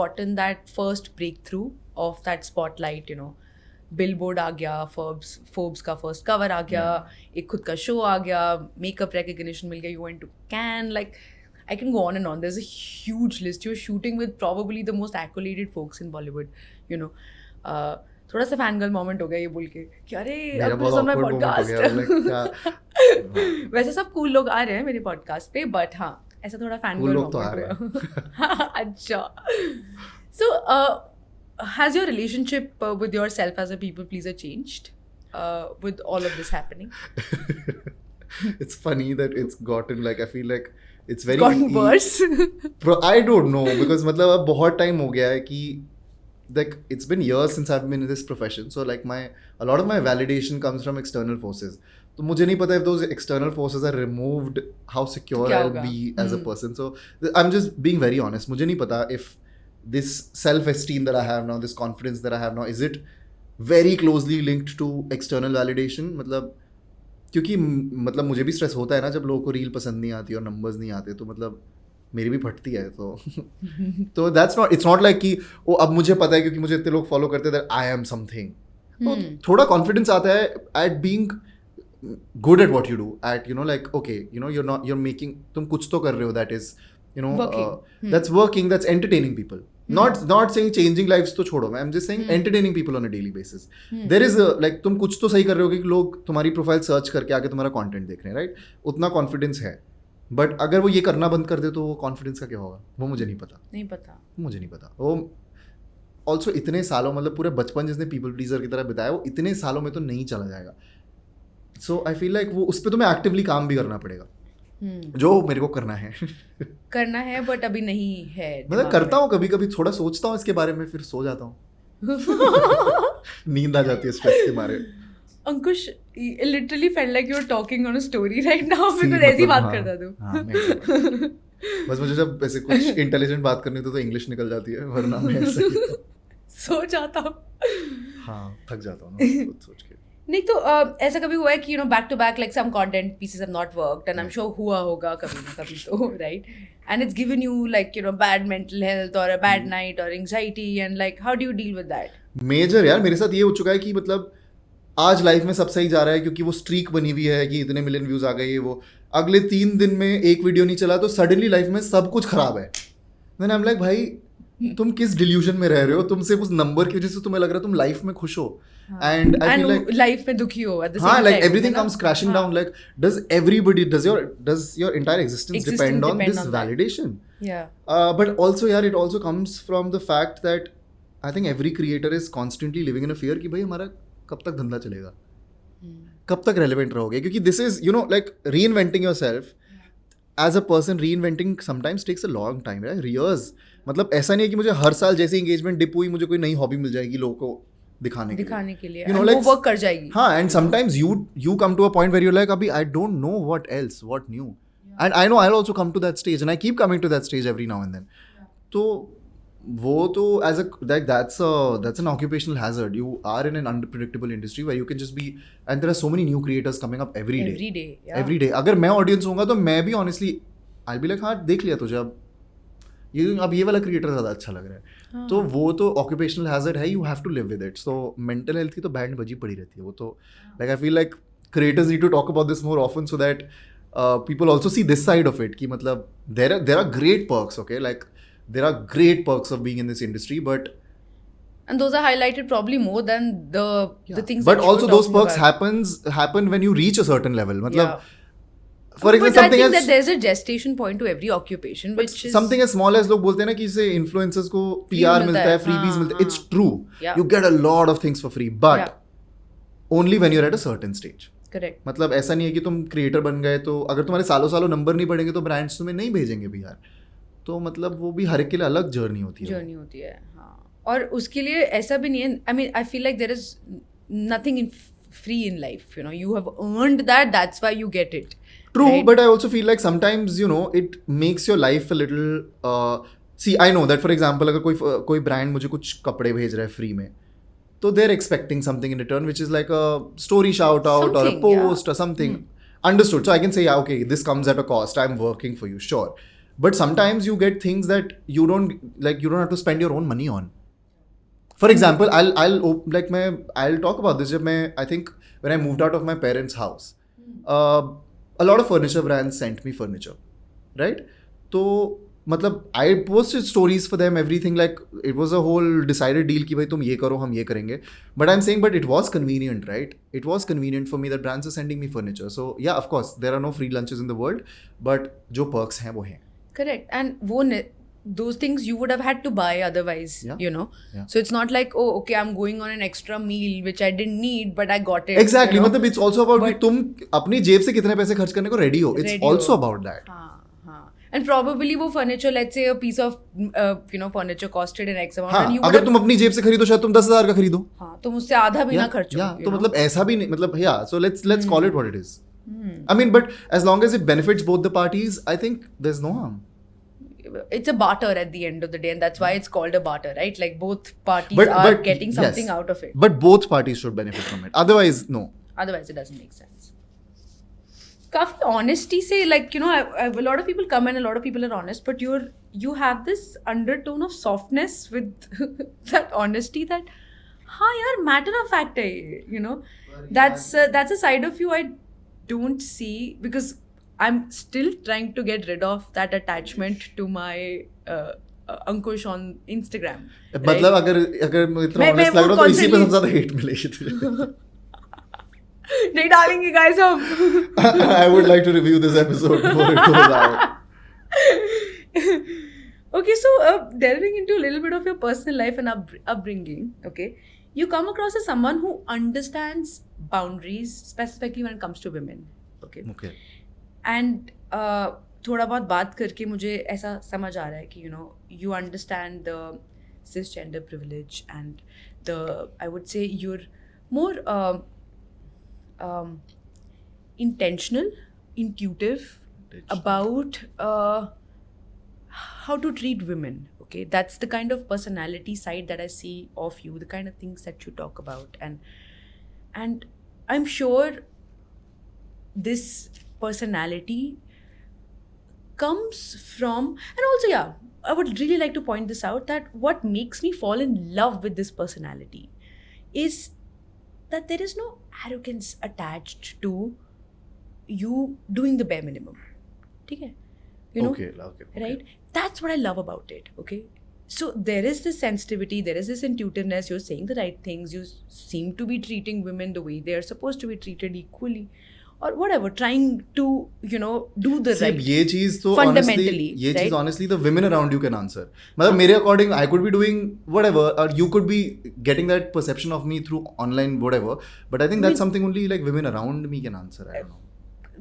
gotten that first breakthrough of that spotlight, you know. Billboard आ गया, Forbes का first cover आ गया, एक खुद का show आ गया, makeup recognition मिल गया, you went to can, like I can go on and on. There's a huge list. You're shooting with probably the most accoladed folks in Bollywood, you know. थोड़ा सा fan girl moment हो गया ये बोल के कि अरे मेरा अब बहुत सुन awkward moment हो गया, like, पॉडकास्ट. वैसे सब कूल लोग आ रहे हैं मेरे पॉडकास्ट पे, बट हाँ ऐसा थोड़ा फैन Cool गर्ल लोग तो आ मोमेंट. अच्छा. So has your relationship with yourself as a people pleaser changed with all of this happening? It's funny that it's gotten like I feel like it's very Gotten worse? I don't know because मतलब अब बहुत time हो गया है कि like it's been years since I've been in this profession, so like a lot of my validation comes from external forces. तो मुझे नहीं पता if those external forces are removed, how secure क्या I'll होगा? be as a person. So I'm just being very honest. मुझे नहीं पता if this self-esteem that I have now, this confidence that I have now, is it very closely linked to external validation? मतलब क्योंकि मतलब मुझे भी stress होता है ना जब लोगों को रील पसंद नहीं आती और नंबर्स नहीं आते, तो मतलब मेरी भी फटती है. तो that's not, it's not like कि वो अब मुझे पता है क्योंकि मुझे इतने लोग फॉलो करते हैं आई एम समथिंग. तो थोड़ा कॉन्फिडेंस आता है at being good at what you do, at you know like okay you know you're making, तुम कुछ तो कर रहे हो that is you know that's working, that's entertaining people. Not saying changing lives तो छोड़ो, I'm just saying entertaining people on a daily basis. There is like तुम कुछ तो सही कर रहे हो कि लोग तुम्हारी प्रोफाइल सर्च करके आके तुम्हारा कंटेंट देख रहे हैं, राइट? उतना कॉन्फिडेंस है. बट अगर वो ये करना बंद कर दे तो वो कॉन्फिडेंस का क्या होगा, वो मुझे नहीं पता. मुझे नहीं पता. वो ऑल्सो इतने सालों, मतलब पूरे बचपन जिसने पीपल प्लीजर की तरह बिताया, वो इतने सालों में तो नहीं चला जाएगा. सो आई फील लाइक वो उस पर तो मैं एक्टिवली काम भी करना पड़ेगा, जो मेरे को करना है बट अभी नहीं है. मतलब करता हूँ कभी कभी, थोड़ा सोचता हूँ इसके बारे में, फिर सो जाता हूँ. नींद आ जाती है स्ट्रेस के मारे. अंकुश, literally felt like you're talking on a story right now because ऐसी बात करता तू. बस मुझे जब ऐसे कुछ इंटेलिजेंट बात करनी तो इंग्लिश निकल जाती है, वरना मैं ऐसे सो जाता हूँ. हाँ, थक जाता हूँ ना खुद सोच के. नहीं तो ऐसा कभी हुआ है कि back to back like some content pieces have not worked and I'm sure हुआ होगा कभी ना कभी तो, right? And it's given you like bad mental health or a bad night or anxiety and like how do you deal with that? Major यार मेरे साथ ये हो चुका है कि मतलब आज लाइफ में सब सही जा रहा है क्योंकि वो स्ट्रीक बनी हुई है कि इतने मिलियन व्यूज आ गए, वो अगले 3 दिन में एक वीडियो नहीं चला तो सडनली लाइफ में सब कुछ खराब है. देन आई एम लाइक भाई तुम किस डिल्यूजन में रह रहे हो, तुम सिर्फ उस नंबर की वजह से तुम्हें लग रहा है तुम लाइफ में खुश हो, and I feel like life में दुखी हो at the same हाँ, like time, everything comes crashing down. Like does your entire existence depend on this that. validation? Yeah. But also यार it also comes from the fact that I think every creator is constantly living in a fear कि भाई हमारा कब तक धंधा चलेगा, कब तक relevant रहोगे, क्योंकि this is like reinventing yourself as a person. Reinventing sometimes takes a long time, right? Years. मतलब ऐसा नहीं है कि मुझे हर साल जैसे engagement dip हुई मुझे कोई नई हॉबी मिल जाएगी लोगों को दिखाने के लिए. You know, like, वो वर्क कर जाएगी. हाँ, and sometimes you come to a point where you're like अभी I don't know what else, what new. And I know I'll also come to that stage and I keep coming to that stage every now and then. तो वो तो as a like that's an occupational hazard. You are in an unpredictable industry where you can just be, and there are so many new creators coming up every day. अगर मैं audience होऊंगा तो मैं भी honestly I'll be like हाँ देख लिया तुझे, अब ये वाला क्रिएटर ज़्यादा अच्छा लग रहा है. तो वो तो ऑक्यूपेशनल हैजर्ड है, you have to live with it. So mental health की तो बैंड बजी पड़ी रहती है. वो तो like I feel like creators need to talk about this more often so that people also see this side of it कि मतलब there are great perks, okay, like there are great perks of being in this industry, but and those are highlighted probably more than the things but that you also were those talking perks about. happen when you reach a certain level. मतलब for but example I something think that else, there's a gestation point to every occupation which is something as small as लोग बोलते हैं ना कि इससे influencers को PR मिलता है, freebies मिलते हैं. It's true. You get a lot of things for free, but only when you're at a certain stage. Correct. मतलब ऐसा नहीं है कि तुम क्रिएटर बन गए तो अगर तुम्हारे सालों नंबर नहीं बढ़ेंगे तो ब्रांड्स तुम्हें नहीं भेजेंगे भी यार. तो मतलब वो भी हर एक के लिए अलग जर्नी होती है. हाँ. और उसके लिए ऐसा भी नहीं है. I mean, I feel like there is nothing free in life. You have earned that. That's why you get it. True, right? but I also feel like sometimes it makes your life a little. See, I know that for example, अगर कोई brand मुझे कुछ कपड़े भेज रहा है free में, तो they're expecting something in return, which is like a story shout out or a post or something. Understood. So I can say, yeah, okay, this comes at a cost. I'm working for you, sure. But sometimes you get things that you don't have to spend your own money on. For example, I'll talk about this. I think when I moved out of my parents' house, a lot of furniture brands sent me furniture, right? So मतलब I posted stories for them, everything, like it was a whole decided deal कि भाई तुम ये करो हम ये करेंगे. But I'm saying, but it was convenient, right? It was convenient for me that brands are sending me furniture. So yeah, of course there are no free lunches in the world, but जो perks हैं वो हैं. Correct. And वो those things you would have had to buy otherwise, Yeah. So it's not like, oh, okay, I'm going on an extra meal which I didn't need but I got it. Exactly. मतलब it's also about कि तुम अपनी जेब से कितने पैसे खर्च करने को ready हो. It's also about that. हाँ. And probably वो furniture, let's say a piece of furniture costed an X amount, हाँ, and you अगर तुम अपनी जेब से खरीदो शायद तुम 10,000 का खरीदो. हाँ, तुम उससे आधा भी ना खर्चो. तो मतलब ऐसा भी नहीं, मतलब so let's call it what it is. I mean, but as long as it benefits both the parties, I think there's no harm. It's a barter at the end of the day, and that's why it's called a barter, right? Like both parties are getting something out of it. But both parties should benefit from it. Otherwise, no. Otherwise, it doesn't make sense. काफी honesty से, like, a lot of people come and a lot of people are honest, but you have this undertone of softness with that honesty that, हाँ यार, matter of fact है ये, that's a side of you I don't see, because I'm still trying to get rid of that attachment to my Ankush on Instagram. मतलब अगर इतना honest लग रहा तो इसी पे सबसे ज़्यादा hate मिलेगी तुझे. नहीं डालेंगे guys हम. I would like to review this episode before it goes out. Okay, so delving into a little bit of your personal life and upbringing, okay, you come across as someone who understands boundaries, specifically when it comes to women, okay. Okay. And थोड़ा बहुत बात करके मुझे ऐसा समझ आ रहा है कि you understand the cisgender privilege and I would say you're more intentional, intuitive about how to treat women. Okay, that's the kind of personality side that I see of you, the kind of things that you talk about, and I'm sure this personality comes from, and also I would really like to point this out, that what makes me fall in love with this personality is that there is no arrogance attached to you doing the bare minimum. Okay? Okay. Right? That's what I love about it. Okay? So there is this sensitivity, there is this intuitiveness, you're saying the right things, you seem to be treating women the way they are supposed to be treated equally, or whatever, trying to, do the right. ये चीज तो fundamentally, ये right? चीज honestly the women around you can answer. मतलब मेरे according I could be doing whatever, or you could be getting that perception of me through online whatever, but I think that's something only like women around me can answer. I don't know.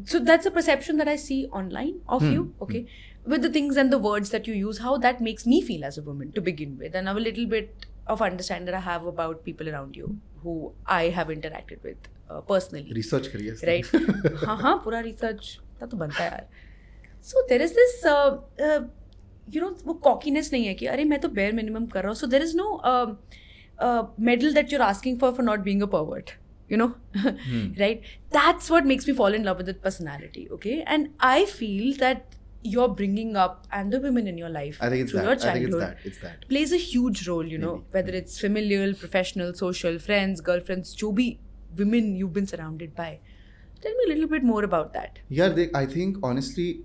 So that's a perception that I see online of you, okay, with the things and the words that you use, how that makes me feel as a woman to begin with, and I have a little bit of understanding that I have about people around you who I have interacted with personally. Research करिए. Right? हाँ पूरा research तो बनता है यार. So there is this वो cockiness नहीं है कि अरे मैं तो bare minimum कर रहा हूँ. So there is no medal that you're asking for not being a pervert. Right? That's what makes me fall in love with that personality, okay? And I feel that you're bringing up, and the women in your life, I think it's through that. your I think childhood, it's that. plays a huge role, Maybe. whether it's familial, professional, social, friends, girlfriends, jo bhi women you've been surrounded by. Tell me a little bit more about that. Yeah, I think honestly,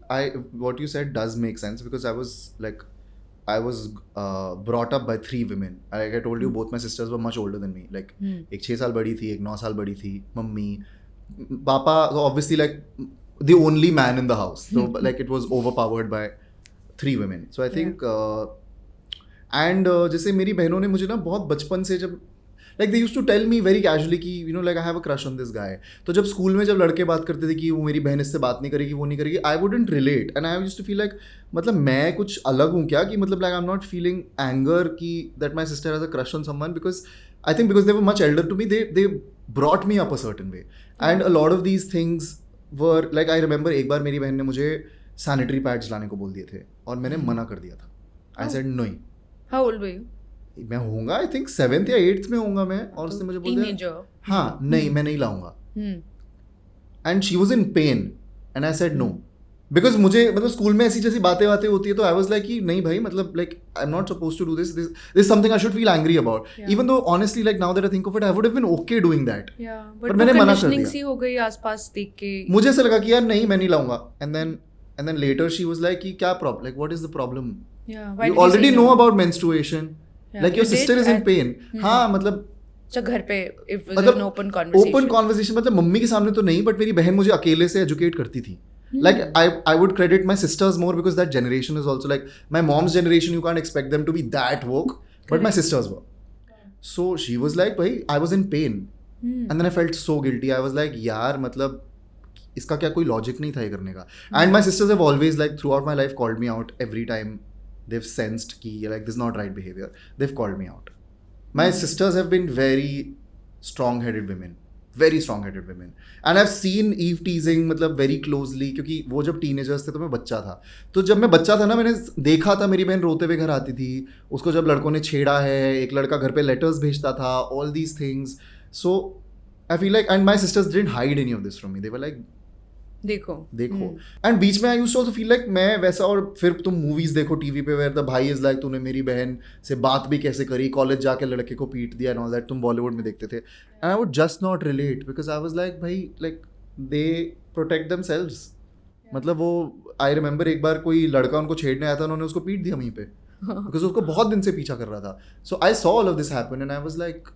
what you said does make sense, because I was brought up by 3 women. Like I told you, both my sisters were much older than me. Like एक 6 साल बड़ी थी, एक 9 साल बड़ी थी. Mummy, पापा, so obviously like the only man in the house. So like it was overpowered by 3 women. So I think and जैसे मेरी बहनों ने मुझे ना बहुत बचपन से जब like they used to tell me very casually कि like I have a crush on this guy. तो जब स्कूल में जब लड़के बात करते थे कि वो मेरी बहन इससे बात नहीं करेगी, वो नहीं करेगी, I wouldn't relate, and I used to feel like मतलब मैं कुछ अलग हूँ क्या, कि मतलब like I'm not feeling anger कि that my sister has a crush on someone, because I think because they were much elder to me, they brought me up a certain way, and a lot of these things were like, I remember एक बार मेरी बहन ने मुझे sanitary pads लाने को बोल दिए थे और मैंने मना कर दिया था. I said नहीं. How old were you? मैं होऊंगा आई थिंक 7th या 8th में होऊंगा मैं, और उसने मुझे बोल दिया हाँ नहीं मैं नहीं लाऊंगा, and she was in pain and I said no, because मुझे मतलब स्कूल में ऐसी जैसी बातें होती है तो आई वाज लाइक कि नहीं भाई, मतलब like I am not supposed to do this is something I should feel angry about, even though honestly like now that I think of it I would have been okay doing that, but मैंने मना कर दिया. सी हो गई आसपास देख के, मुझे ऐसा लगा कि यार नहीं मैं नहीं लाऊंगा, and then later she was like कि क्या problem, like what is the problem, you already know about menstruation, like your sister is in pain. हाँ मतलब घर पे if was an open conversation मतलब मम्मी के सामने तो नहीं, बट मेरी बहन मुझे अकेले से एजुकेट करती थी. Like I would credit my sisters more, because that generation is also like my mom's generation, you can't expect them to be that woke, but my sisters were. So she was like, bhai, I was in pain, and then I felt so guilty. I was like, yaar, मतलब इसका क्या कोई logic नहीं था ये करने का. And my sisters have always like through out my life called me out every time they've sensed ki like this is not right behavior. They've called me out. My sisters have been very strong-headed women, very strong-headed women, and I've seen Eve teasing मतलब very closely क्योंकि वो जब teenagers थे तो मैं बच्चा था. तो जब मैं बच्चा था ना मैंने देखा था मेरी बहन रोते हुए घर आती थी, उसको जब लड़कों ने छेड़ा है, एक लड़का घर पे letters भेजता था, all these things. So I feel like, and my sisters didn't hide any of this from me. They were like देखो एंड बीच में I used to also feel like मैं वैसा. और फिर तुम मूवीज देखो टीवी पे वेयर द भाई इज लाइक तूने मेरी बहन से बात भी कैसे करी, कॉलेज जाके लड़के को पीट दिया एंड ऑल दैट. तुम बॉलीवुड में देखते थे and I would just not relate because I was like भाई लाइक दे प्रोटेक्ट देमसेल्व्स. मतलब वो आई रिमेंबर एक बार कोई लड़का उनको छेड़ने आया था, उन्होंने उसको पीट दिया वहीं पे बिकॉज उसको बहुत दिन से पीछा कर रहा था. So I saw all of this happen and I was like,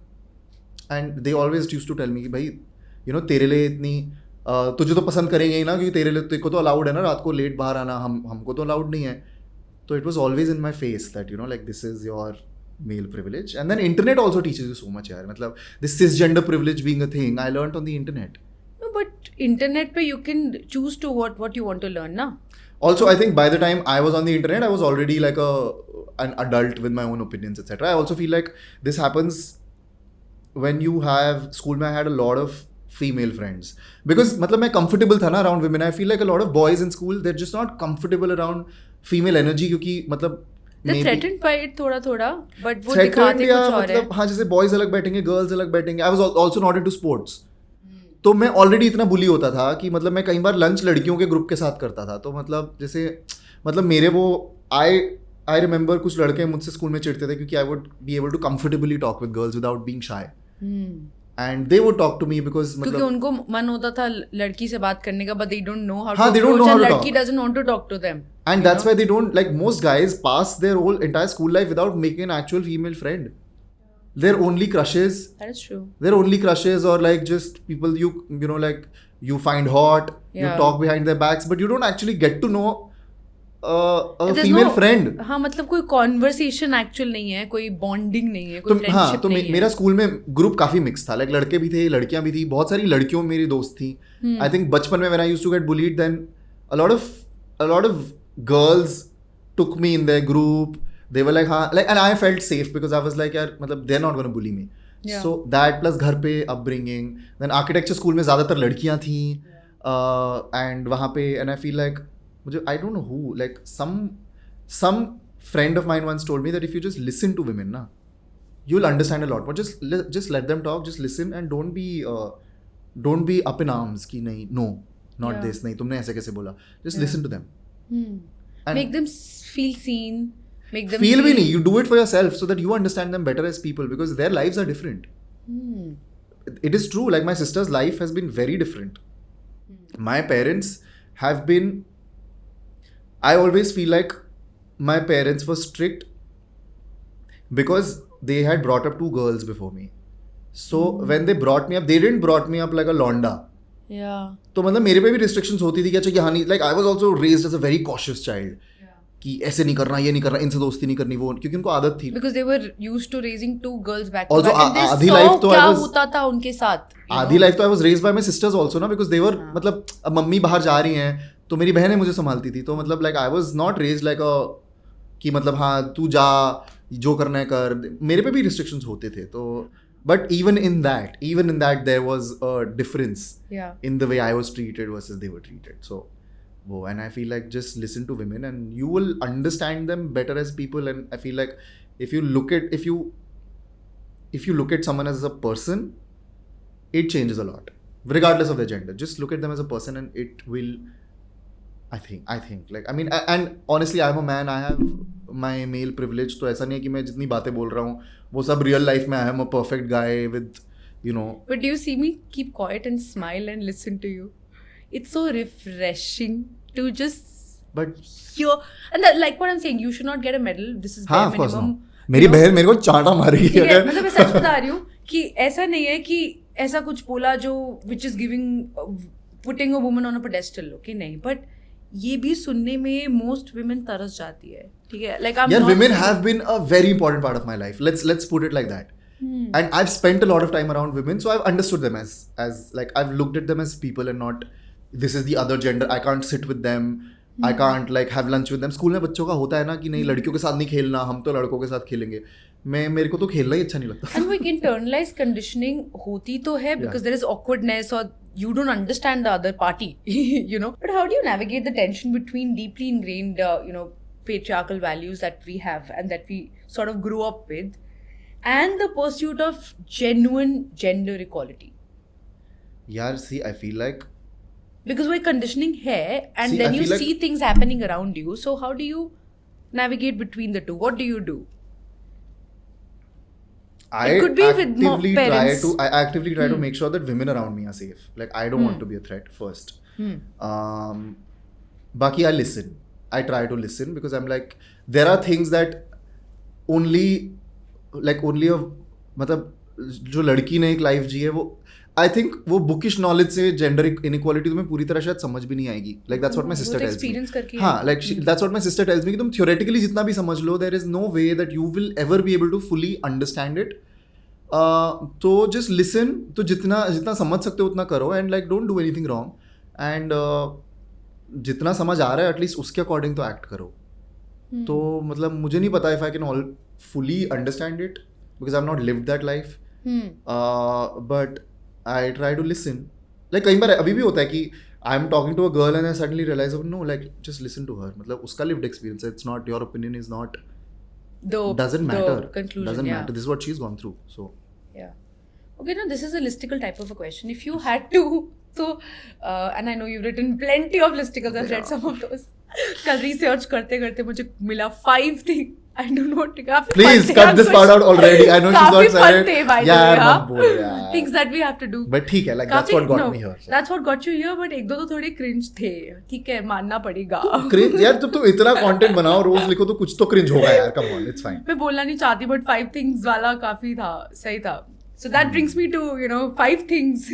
and they always used to tell me कि भाई यू नो तेरे लिए इतनी तुझे तो पसंद करेंगे ही ना क्योंकि तेरे को तो अलाउड है ना रात को लेट बाहर आना, हमको तो अलाउड नहीं है. तो it was always in my face that you know like this is your male privilege. And then internet also teaches you so much यार. मतलब this cisgender privilege being a thing I learned on the internet. No, but internet पे you can choose to what you want to learn ना. Also, I think by the time I was on the internet, I was already like an adult with my own opinions, etc. I also feel like this happens when you have school. I had a lot of female friends because मतलब मैं comfortable था ना around women. I feel like a lot of boys in school they're just not comfortable around female energy क्योंकि मतलब They're threatened by it थोड़ा but वो दिखाते कुछ और है. मतलब हाँ जैसे boys अलग बैठेंगे girls अलग बैठेंगे. I was also not into sports. तो मैं ऑलरेडी इतना बुली होता था कि मतलब मैं कई बार लंच लड़कियों के ग्रुप के साथ करता था. तो मतलब जैसे मतलब मेरे वो आई रिमेंबर कुछ लड़के मुझसे स्कूल में चिढ़ते थे क्योंकि I would be able to comfortably talk with girls without being shy and they would talk to me because क्योंकि उनको मन होता था लड़की से बात करने का but they don't know how हाँ, to they don't know approach how and to लड़की talk. doesn't want to talk to them. And that's why they don't, like most guys pass their whole entire school life without making an actual female friend. They're only crushes. That is true. They're only crushes or like just people you know like you find hot, you Yeah. talk behind their backs, but you don't actually get to know a There's female no- friend. हाँ मतलब कोई conversation actual नहीं है, कोई bonding नहीं है, तो कोई हाँ फ्रेंडशिप तो नहीं है. मेरा स्कूल में ग्रुप काफी मिक्स था. लाइक लड़के भी थे लड़कियां भी थी. बहुत सारी लड़कियों में मेरी दोस्त थी. आई थिंक बचपन में when I used to get bullied then a lot of girls took me in their group. They were like हाँ like and I felt safe because I was like यार मतलब they're not gonna bully me. Yeah. So that plus घर पे upbringing. Then architecture school में ज़्यादातर लड़कियाँ थी and वहाँ पे and I feel like मुझे I don't know who like some friend of mine once told me that if you just listen to women ना you'll understand a lot. But just let them talk, just listen and don't be up in arms कि नहीं no not Yeah. this नहीं तुमने ऐसे कैसे बोला. Just Yeah. listen to them. And Make them feel seen. Make them feel भी नहीं, you do it for yourself so that you understand them better as people because their lives are different. It is true, like my sister's life has been very different. My parents have been, I always feel like my parents were strict because they had brought up two girls before me. So when they brought me up, they didn't brought me up like a londa. Yeah. तो मतलब मेरे पे भी restrictions होती थी कि अच्छा कि हाँ नहीं, like I was also raised as a very cautious child. कि ऐसे नहीं करना, ये नहीं करना, इनसे दोस्ती नहीं करनी, वो क्योंकि उनको आदत थी. Because they were used to raising two girls back Also, to back and they आधी saw life तो I क्या was- होता था उनके साथ. you आधी know? लाइफ तो I was raised bye my sister's also ना बिकॉज दे वर मतलब अब मम्मी बाहर जा रही हैं तो मेरी बहनें मुझे संभालती थी. तो मतलब like I was not raised like अ कि मतलब हाँ तू जा जो करना है कर. मेरे पे भी रिस्ट्रिक्शंस होते थे. तो but even in that there was a difference Yeah. in the way I was treated versus they were treated. So, and I feel like just listen to women and you will understand them better as people. And I feel like if you look at someone as a person, it changes a lot, regardless of their gender. Just look at them as a person, and it will. I think like I mean, and honestly, I'm a man. I have my male privilege. तो ऐसा नहीं है कि मैं जितनी बातें बोल रहा हूँ वो सब real life में I am a perfect guy with you know. But do you see me keep quiet and smile and listen to you? It's so refreshing to just But hear. And that, like what I'm saying, you should not get a medal. This is हाँ bare of course minimum. no. मेरी बहन मेरे को चांटा मारेगी ठीक है, अगर मतलब मैं सच बता रही हूँ कि ऐसा नहीं है कि ऐसा कुछ बोला जो which is putting a woman on a pedestal, okay? नहीं, but ये भी सुनने में most women तरस जाती है, ठीक है? Like I'm Yeah, not. women have been a very important part of my life. Let's put it like that. And I've spent a lot of time around women, so I've understood them as like I've looked at them as people and not this is the other gender, I can't sit with them, I can't like have lunch with them. School में बच्चों का होता है ना कि नहीं लड़कियों के साथ नहीं खेलना, हम तो लड़कों के साथ खेलेंगे. मेरे को तो खेलना ही अच्छा नहीं लगता. And like internalized conditioning होती तो है because there is awkwardness or you don't understand the other party, you know. But how do you navigate the tension between deeply ingrained, patriarchal values that we have and that we sort of grew up with, and the pursuit of genuine gender equality? यार see, I feel like Because we're conditioning here, and See, then I you feel like- see things happening around you. So how do you navigate between the two? What do you do? I It could be with actively parents. I actively try to make sure that women around me are safe. Like I don't want to be a threat first. Baki I listen. I try to listen because I'm like there are things that only a मतलब जो लड़की ने एक life जी है वो I think वो bookish knowledge से जेंडर इनइक्वालिटी तुम्हें पूरी तरह शायद समझ भी नहीं आएगी. Like that's what my sister tells experience करके मी. हाँ, like that's what my sister tells me कि तुम थ्योरेटिकली जितना भी समझ लो there is no way that you will ever be able to fully understand it. तो जस्ट लिसन. तो जितना समझ सकते हो उतना करो and like don't do anything wrong. And जितना समझ आ रहा है एटलीस्ट उसके अकॉर्डिंग तो एक्ट करो. तो मतलब मुझे नहीं पता if I can all fully understand it because I have not lived that life. But I try to listen. Like कई बार अभी भी होता है कि I am talking to a girl and I suddenly realize, oh no, like just listen to her. मतलब उसका lived experience है. It's not your opinion is not. Doesn't matter. The conclusion, Doesn't yeah. matter. This is what she's gone through. So. Yeah. Okay, now this is a listicle type of a question. If you had to, so and I know you've written plenty of listicles. I've read some of those. कल research करते करते मुझे मिला 5 things. I don't know. Please cut this part out already. I know she's not excited. Yeah, मत बोल यार. Things that we have to do. But ठीक है, like that's what got me here. That's what got you here. But एक दो तो थोड़े cringe थे. ठीक है, मानना पड़ेगा. Cringe यार जब तुम इतना content बनाओ रोज लिखो तो कुछ तो cringe होगा यार. Come on, it's fine. मैं बोलना नहीं चाहती but 5 things वाला काफी था, सही था. So that brings me to 5 things.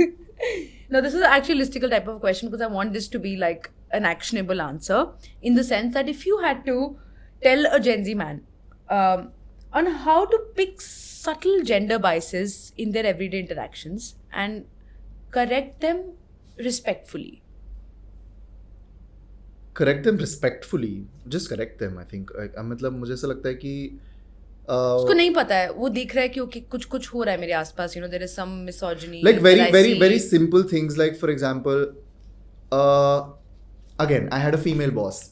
Now this is actually a listicle type of question because I want this to be like an actionable answer in the sense that if you had to tell a Gen Z man on how to pick subtle gender biases in their everyday interactions and correct them respectfully. Correct them respectfully. Just correct them, I think. मतलब मुझे ऐसा लगता है कि उसको नहीं पता है, वो देख रहा है कि ओके कुछ हो रहा है मेरे आसपास, there is some misogyny. Like very simple things, like for example, again I had a female boss.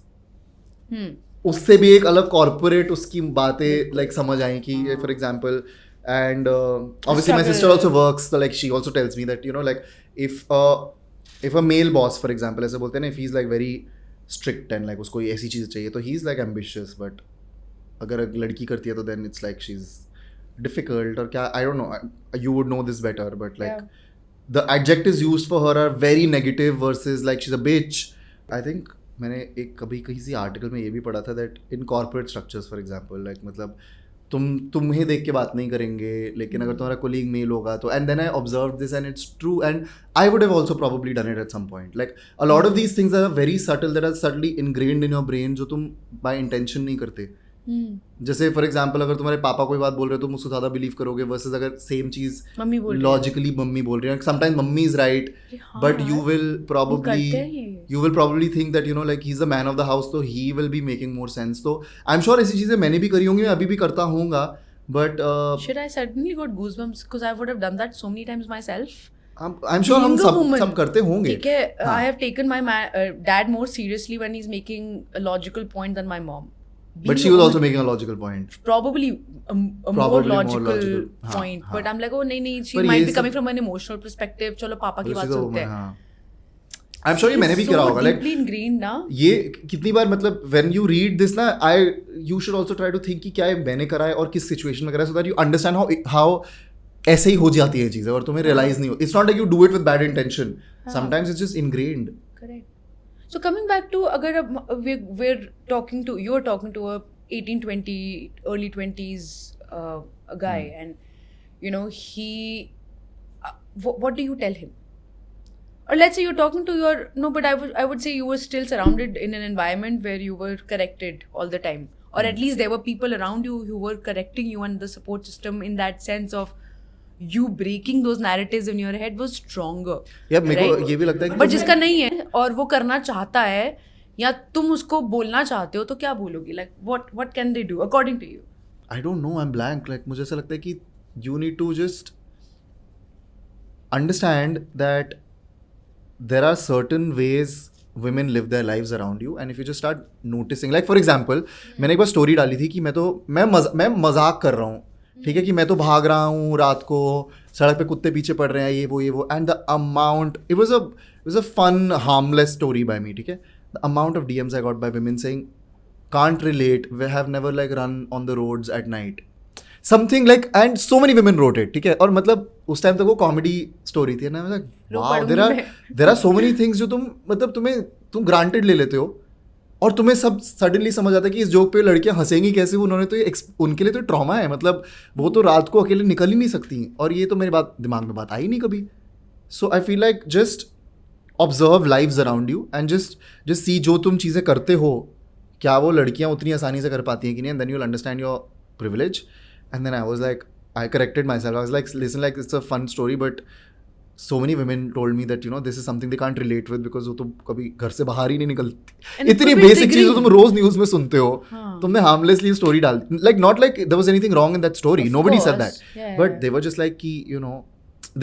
उससे भी एक अलग कॉर्पोरेट उसकी बातें लाइक समझ आई कि for example and obviously my sister also works, so like she also tells me that like if a male boss for example ऐसे बोलते हैं ना, if he's like very strict and like उसको ऐसी चीज़ चाहिए तो he's like ambitious, but अगर एक लड़की करती है तो then it's like she's difficult और क्या, I don't know, you would know this better, but like the adjectives used for her are very negative versus like she's a bitch. I think मैंने एक कभी कहीं सी आर्टिकल में ये भी पढ़ा था that in corporate structures for example like मतलब तुम्हें देख के बात नहीं करेंगे, लेकिन अगर तुम्हारा कोलीग मेल होगा तो and then I observe this and it's true and I would have also probably done it at some point. Like a lot of these things are very subtle that are suddenly ingrained in your brain जो तुम bye intention नहीं करते. जैसे for example अगर तुम्हारे पापा कोई बात बोल रहे हो तुम उसको ज़्यादा बिलीव करोगे वर्सेस अगर सेम चीज़ लॉजिकली मम्मी बोल रही है. Sometimes mummy is right but you will probably think that like he is the man of the house, तो he will be making more sense. तो आई एम श्योर ऐसी चीज़ें मैंने भी करी होंगी, मैं अभी भी करता हूँगा. But should I suddenly got goosebumps because I would have done that so many times myself. I am sure हम सब करते होंगे. ठीक है, I have taken my dad more seriously when he's making a logical point than my mom. But she was also making a logical point. Probably a more logical point. But I'm like, oh, nahi, she might be coming from an emotional perspective. चलो पापा की बात सुनते हैं. I'm sure ये मैंने भी करा होगा. Deeply ingrained ना. ये कितनी बार मतलब when you read this ना, you should also try to think कि क्या मैंने करा है और किस situation में करा है, so that you understand how ऐसे ही हो जाती है चीज़ें और तुम्हें realize नहीं हो. It's not like you do it with bad intention. Sometimes it's just ingrained. Correct. So coming back to अगर you're talking to a 18, 20, early 20s a guy and he what do you tell him? Or let's say you're talking to but I would say you were still surrounded in an environment where you were corrected all the time, or at least there were people around you who were correcting you and the support system in that sense of you breaking those narratives in your head was stronger. यार मेरे को right? ये भी लगता है कि but जिसका नहीं है और वो करना चाहता है या तुम उसको बोलना चाहते हो तो क्या बोलोगी? Like what can they do according to you? I don't know, I'm blank. Like मुझे ऐसा लगता है कि you need to just understand that there are certain ways women live their lives around you, and if you just start noticing, like for example, मैंने एक बार story डाली थी कि मैं मजाक कर रहा हूँ, ठीक है, कि मैं तो भाग रहा हूँ रात को, सड़क पे कुत्ते पीछे पड़ रहे हैं, ये वो, and the amount, it was a fun harmless story by me, ठीक है, the amount of DMs I got by women saying can't relate, we have never like run on the roads at night, something like, and so many women wrote it, ठीक है, और मतलब उस time तक वो comedy story थी ना, like wow, there are so many things जो तुम ग्रांटेड ले लेते हो, और तुम्हें सब सडनली समझ आता है कि इस जोक पे लड़कियां हंसेंगी कैसे, उन्होंने तो ये उनके लिए तो ट्रॉमा है, मतलब वो तो रात को अकेले निकल ही नहीं सकती, और ये तो मेरी दिमाग में बात आई नहीं कभी. So I feel like just observe lives around you and just see जो तुम चीज़ें करते हो क्या वो लड़कियां उतनी आसानी से कर पाती हैं कि नहीं, and then you will understand your privilege. And then I was like, I corrected myself, I was like listen, like it's a fun story, but so many women told me that this is something they can't relate with because वो तो कभी घर से बाहर ही नहीं निकलती. इतनी basic चीज़ तुम रोज न्यूज़ में सुनते हो, तुमने हार्मलेसली स्टोरी डाल, like not like there was anything wrong in that story, nobody said that, but they were just like कि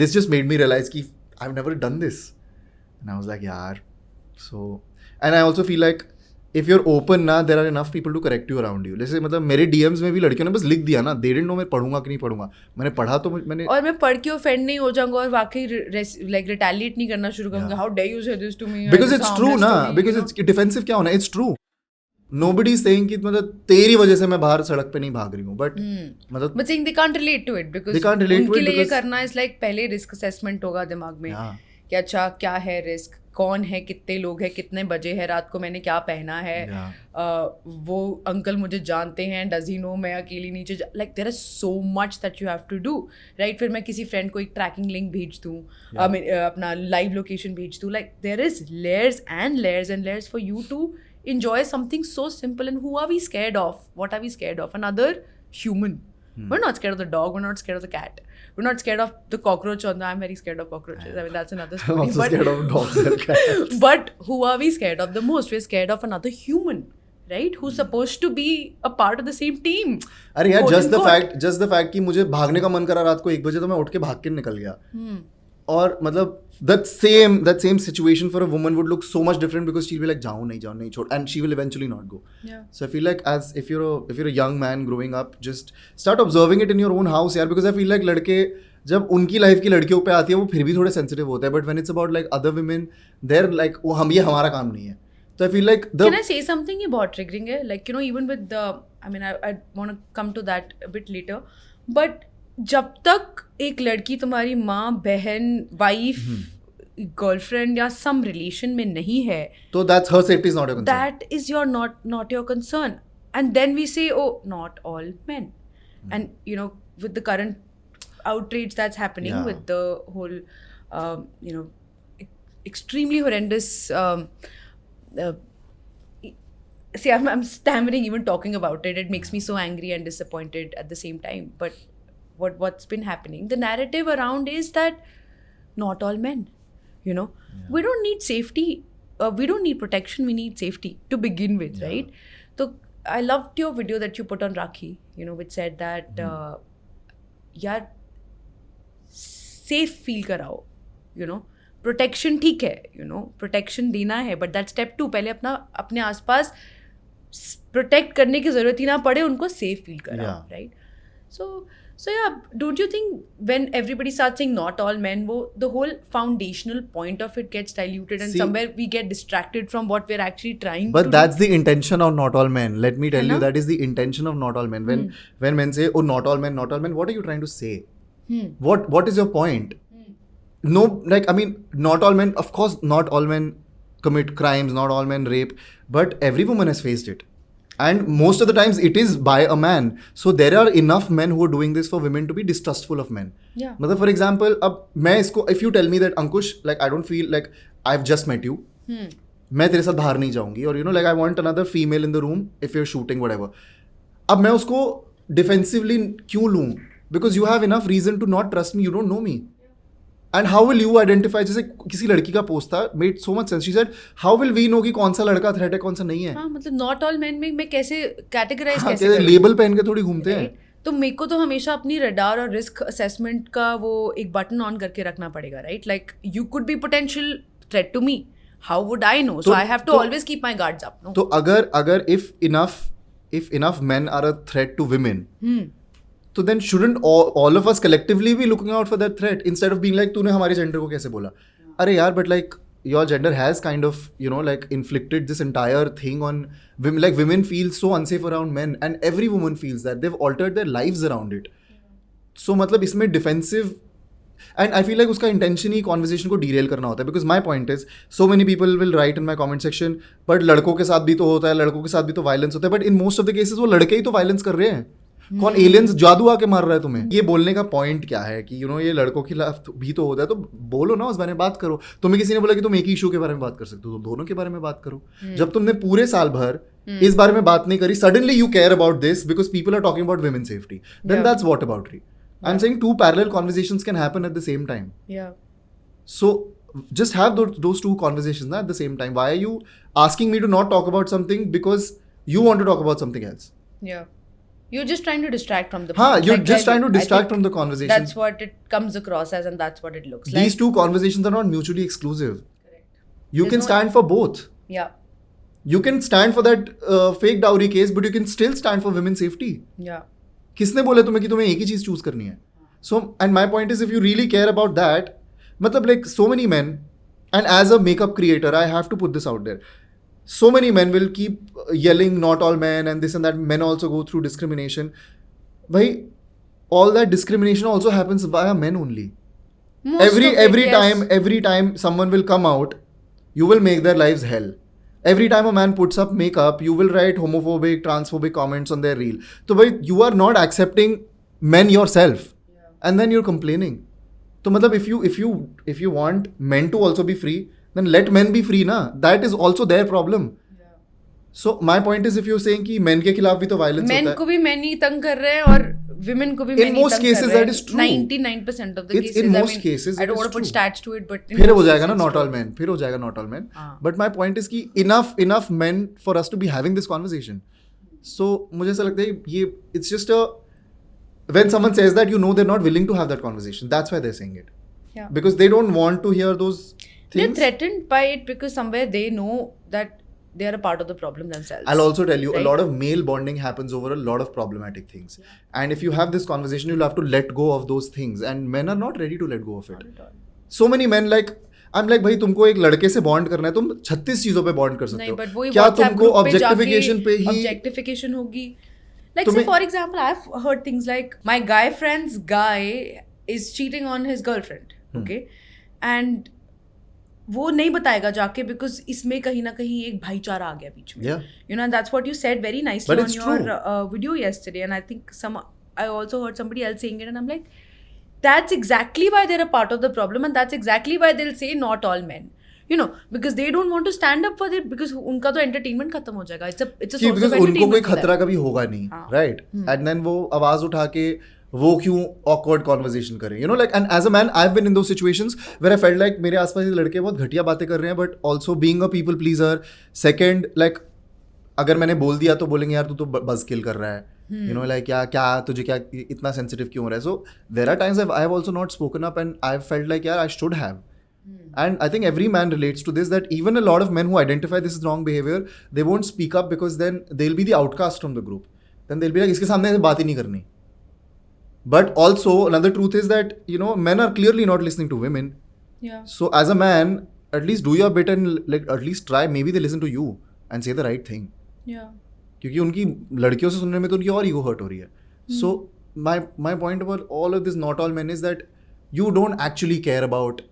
this just made me realize कि I've never done this, and I was like यार. So and I also feel like if you're open ना, there are enough people to correct you around you. जैसे मतलब मेरे DMs में भी लड़कियों ने बस लिख दिया ना, they didn't know मैं पढ़ूंगा कि नहीं पढ़ूंगा, मैंने पढ़ा तो मैंने, और मैं पढ़ के ऑफेंड नहीं हो जाऊंगा और वाकई लाइक रिटेलिएट नहीं करना शुरू करूंगा, how dare you say this to me, because it's true ना, because it's डिफेंसिव क्या होना, it's true. Nobody is saying कि मतलब तेरी वजह से मैं बाहर सड़क पे नहीं भाग रही हूँ, बट मतलब but saying they can't relate to it because उनके लिए ये करना is like पहले रिस्क असेसमेंट होगा दिमाग में कि अच्छा क्या है रिस्क, कौन है, कितने लोग हैं, कितने बजे है रात को, मैंने क्या पहना है, वो अंकल मुझे जानते हैं, डज ही नो मैं अकेली नीचे, like there is so much that you have to do, right. फिर मैं किसी फ्रेंड को एक ट्रैकिंग लिंक भेज दूँ, अपना लाइव लोकेशन भेज दूँ, like there is layers and layers and layers for you to enjoy something so simple. And who are we scared of? What are we scared of? Another human. We're not scared of the dog, we're not scared of the cat, we're not scared of the cockroach on the, I'm very scared of cockroaches, I mean that's another story. I'm also scared of dogs and cats. But who are we scared of the most? We're scared of another human, right, who's supposed to be a part of the same team. अरे यार, just the fact कि मुझे भागने का मन करा रात को 1 बजे, तो मैं उठ के भाग के निकल गया, और मतलब that same situation for a woman would look so much different because she'll be like जाऊँ नहीं छोड़, and she will eventually not go. So I feel like as if you're a young man growing up, just start observing it in your own house यार, because I feel like लड़के जब उनकी life की लड़कियों पे आती है वो फिर भी थोड़े सेंसिटिव होते हैं, but when it's about like other women, they're like वो ये हमारा काम नहीं है. So I feel like Can I say something बहुत triggering है, like even with the, I mean I want to come to that a bit later, but जब तक एक लड़की तुम्हारी माँ, बहन, वाइफ, गर्लफ्रेंड या सम रिलेशन में नहीं है, तो that's her safety is not your concern. That is your not your concern. And then we say, oh, not all men. And with the current outrage that's happening with the whole extremely horrendous see, I'm stammering even talking about it. It makes me so angry and disappointed at the same time. But what's been happening, the narrative around is that not all men, we don't need safety, we don't need protection, we need safety to begin with, right? So I loved your video that you put on Rakhi, which said that yaar safe feel karao, protection ठीक है, protection देना है, but that step 2, पहले अपने आसपास protect करने की जरूरत ही ना पड़े, उनको सेफ फील कराओ, right? So yeah, don't you think when everybody starts saying not all men, the whole foundational point of it gets diluted, and somewhere we get distracted from what we're actually trying to do. But that's the intention of not all men. Let me tell you, that is the intention of not all men. When men say, oh, not all men, what are you trying to say? What is your point? No, like, I mean, not all men, of course, not all men commit crimes, not all men rape, but every woman has faced it. And most of the times it is by a man. So there are enough men who are doing this for women to be distrustful of men. Yeah. मतलब for example, if you tell me that Ankush, like I don't feel like I've just met you, मैं तेरे साथ बाहर नहीं जाऊंगी, और like I want another female in the room if you're shooting whatever. अब मैं उसको डिफेंसिवली क्यों लूँ? because you have enough reason to not trust me. You don't know me. And how will you identify? जैसे किसी लड़की का post था, made so much sense. She said, how will we know कि कौन सा लड़का थ्रेट है कौन सा नहीं है? हाँ, मतलब नॉट ऑल मेन में मैं कैसे कैटेगराइज हाँ, कैसे कैसे करूं? लेबल पहन के थोड़ी घूमते हैं. तो मेरे को तो हमेशा अपनी रडार और रिस्क असेसमेंट का वो एक बटन ऑन करके रखना पड़ेगा, right? Like you could be potential threat to me, how would I know? So I have to always keep my guards up. No, तो अगर if enough men are a threat to women, तो then shouldn't all of us collectively be looking out for that threat instead of being like तूने हमारे gender को कैसे बोला? अरे यार, but like your gender has kind of, you know, like inflicted this entire thing on women. Like women feel so unsafe around men, and every woman feels that. They've altered their lives around it. So मतलब इसमें defensive, and I feel like उसका intention ही conversation को derail करना होता है. Because my point is, so many people will write in my comment section, but लड़कों के साथ भी तो होता है, लड़कों के साथ भी तो violence होता है. But in most of the cases वो लड़के ही तो violence कर रहे हैं. कौन एलियंस जादू आके मार रहा है तुम्हें? ये बोलने का पॉइंट क्या है कि ये लड़कों के खिलाफ भी तो होता है, तो बोलो ना, उस बारे में बात करो. तुम्हें किसी ने बोला कि तुम एक ही इशू के बारे में बात कर सकते हो, तुम दोनों के बारे में बात करो. जब तुमने पूरे साल भर इस बारे में बात नहीं करी, suddenly you care about this because people are talking about women's safety, then that's what about it? I'm saying two parallel conversations can happen at the same time. yeah, So just have those two conversations at the same time. Why are you asking me to not talk about something because you want to talk about something else? yeah, you're just trying to distract from the हाँ, point. you're Like, just trying to I distract think from the conversation. that's what it comes across as, and that's what it looks These like. two conversations are not mutually exclusive. Correct. You There's can no- stand for both. Yeah, You can stand for that fake dowry case, but you can still stand for women's safety. yeah, किसने बोले तुम्हें कि तुम्हें एक ही चीज choose करनी है? So, and my point is, if you really care about that, मतलब like so many men, and as a makeup creator, I have to put this out there. So many men will keep yelling, not all men, and this and that. Men also go through discrimination. Bhai, all that discrimination also happens via men only. Most every of it, yes. every time someone will come out, you will make their lives hell. Every time a man puts up makeup, you will write homophobic, transphobic comments on their reel. So, bhai, you are not accepting men yourself, and then you're complaining. So, matlab, if you want men to also be free, then let men be free, na. That is also their problem. So my point is, if you're saying कि men के खिलाफ भी तो violence Men होता को है, भी men ही तंग कर रहे हैं और women को भी In men ही most तंग cases कर रहे that हैं. is true. 99% of the It's cases. in I most mean, cases I it don't is want to put true. stats to it, but in फिर most हो जाएगा ना cases not it's all true. men, फिर हो जाएगा not all men. हाँ. But my point is कि enough men for us to be having this conversation. So मुझे ऐसा लगता है ये it's just a, when someone says that, you know they're not willing to have that conversation. That's why they're saying it. Yeah. Because they don't want to hear those They're things. threatened by it because somewhere they know that they are a part of the problem themselves. I'll also tell you, Right? a lot of male bonding happens over a lot of problematic things. And if you have this conversation, you'll have to let go of those things. And men are not ready to let go of it. Not at all. So many men like, I'm like, भाई तुमको एक लड़के से bond करना है, तुम 36 चीजों पे बॉन्ड कर सकते नहीं, हो. but वही क्या WhatsApp तुमको group पे जाके ऑब्जेक्टिफिकेशन पे ही objectification होगी. Like, say तुम्हें- for example, I've heard things like my guy friend's guy is cheating on his girlfriend, okay, and वो नहीं बताएगा जाके because इसमें कहीं ना कहीं एक भाईचारा आ गया बीच में. Yeah. You know, and that's what you said very nicely But on it's your true. video yesterday, and I think I also heard somebody else saying it, and I'm like, that's exactly why they're a part of the problem, and that's exactly why they'll say not all men. You know, because they don't want to stand up for it because उनका तो entertainment खत्म हो जाएगा. It's a कि source because of उनको कोई entertainment for खतरा them. कभी होगा नहीं, हाँ. right? And then वो आवाज उठा के वो क्यों awkward conversation करें, you know, like, and as a man I've been in those situations where I felt like मेरे आसपास ये लड़के बहुत घटिया बातें कर रहे हैं, but also being a people pleaser. Second, like, अगर मैंने बोल दिया तो बोलेंगे यार तू तो बस किल कर रहा है, you know, like क्या तुझे क्या इतना sensitive क्यों हो रहा है. So there are times I have also not spoken up and I've felt like यार I should have. And I think every man relates to this, that even a lot of men who identify this as wrong behavior, they won't speak up because then they'll be the outcast from the group. Then they'll be like, इसके सामने बात ही नहीं करनी. But also another truth is that, you know, men are clearly not listening to women. Yeah. So as a man, at least do your bit and like at least try. Maybe they listen to you and say the right thing. Yeah. क्योंकि उनकी लड़कियों से सुनने में तो उनकी और ego hurt हो रही है. So my point about all of this not all men is that you don't actually care about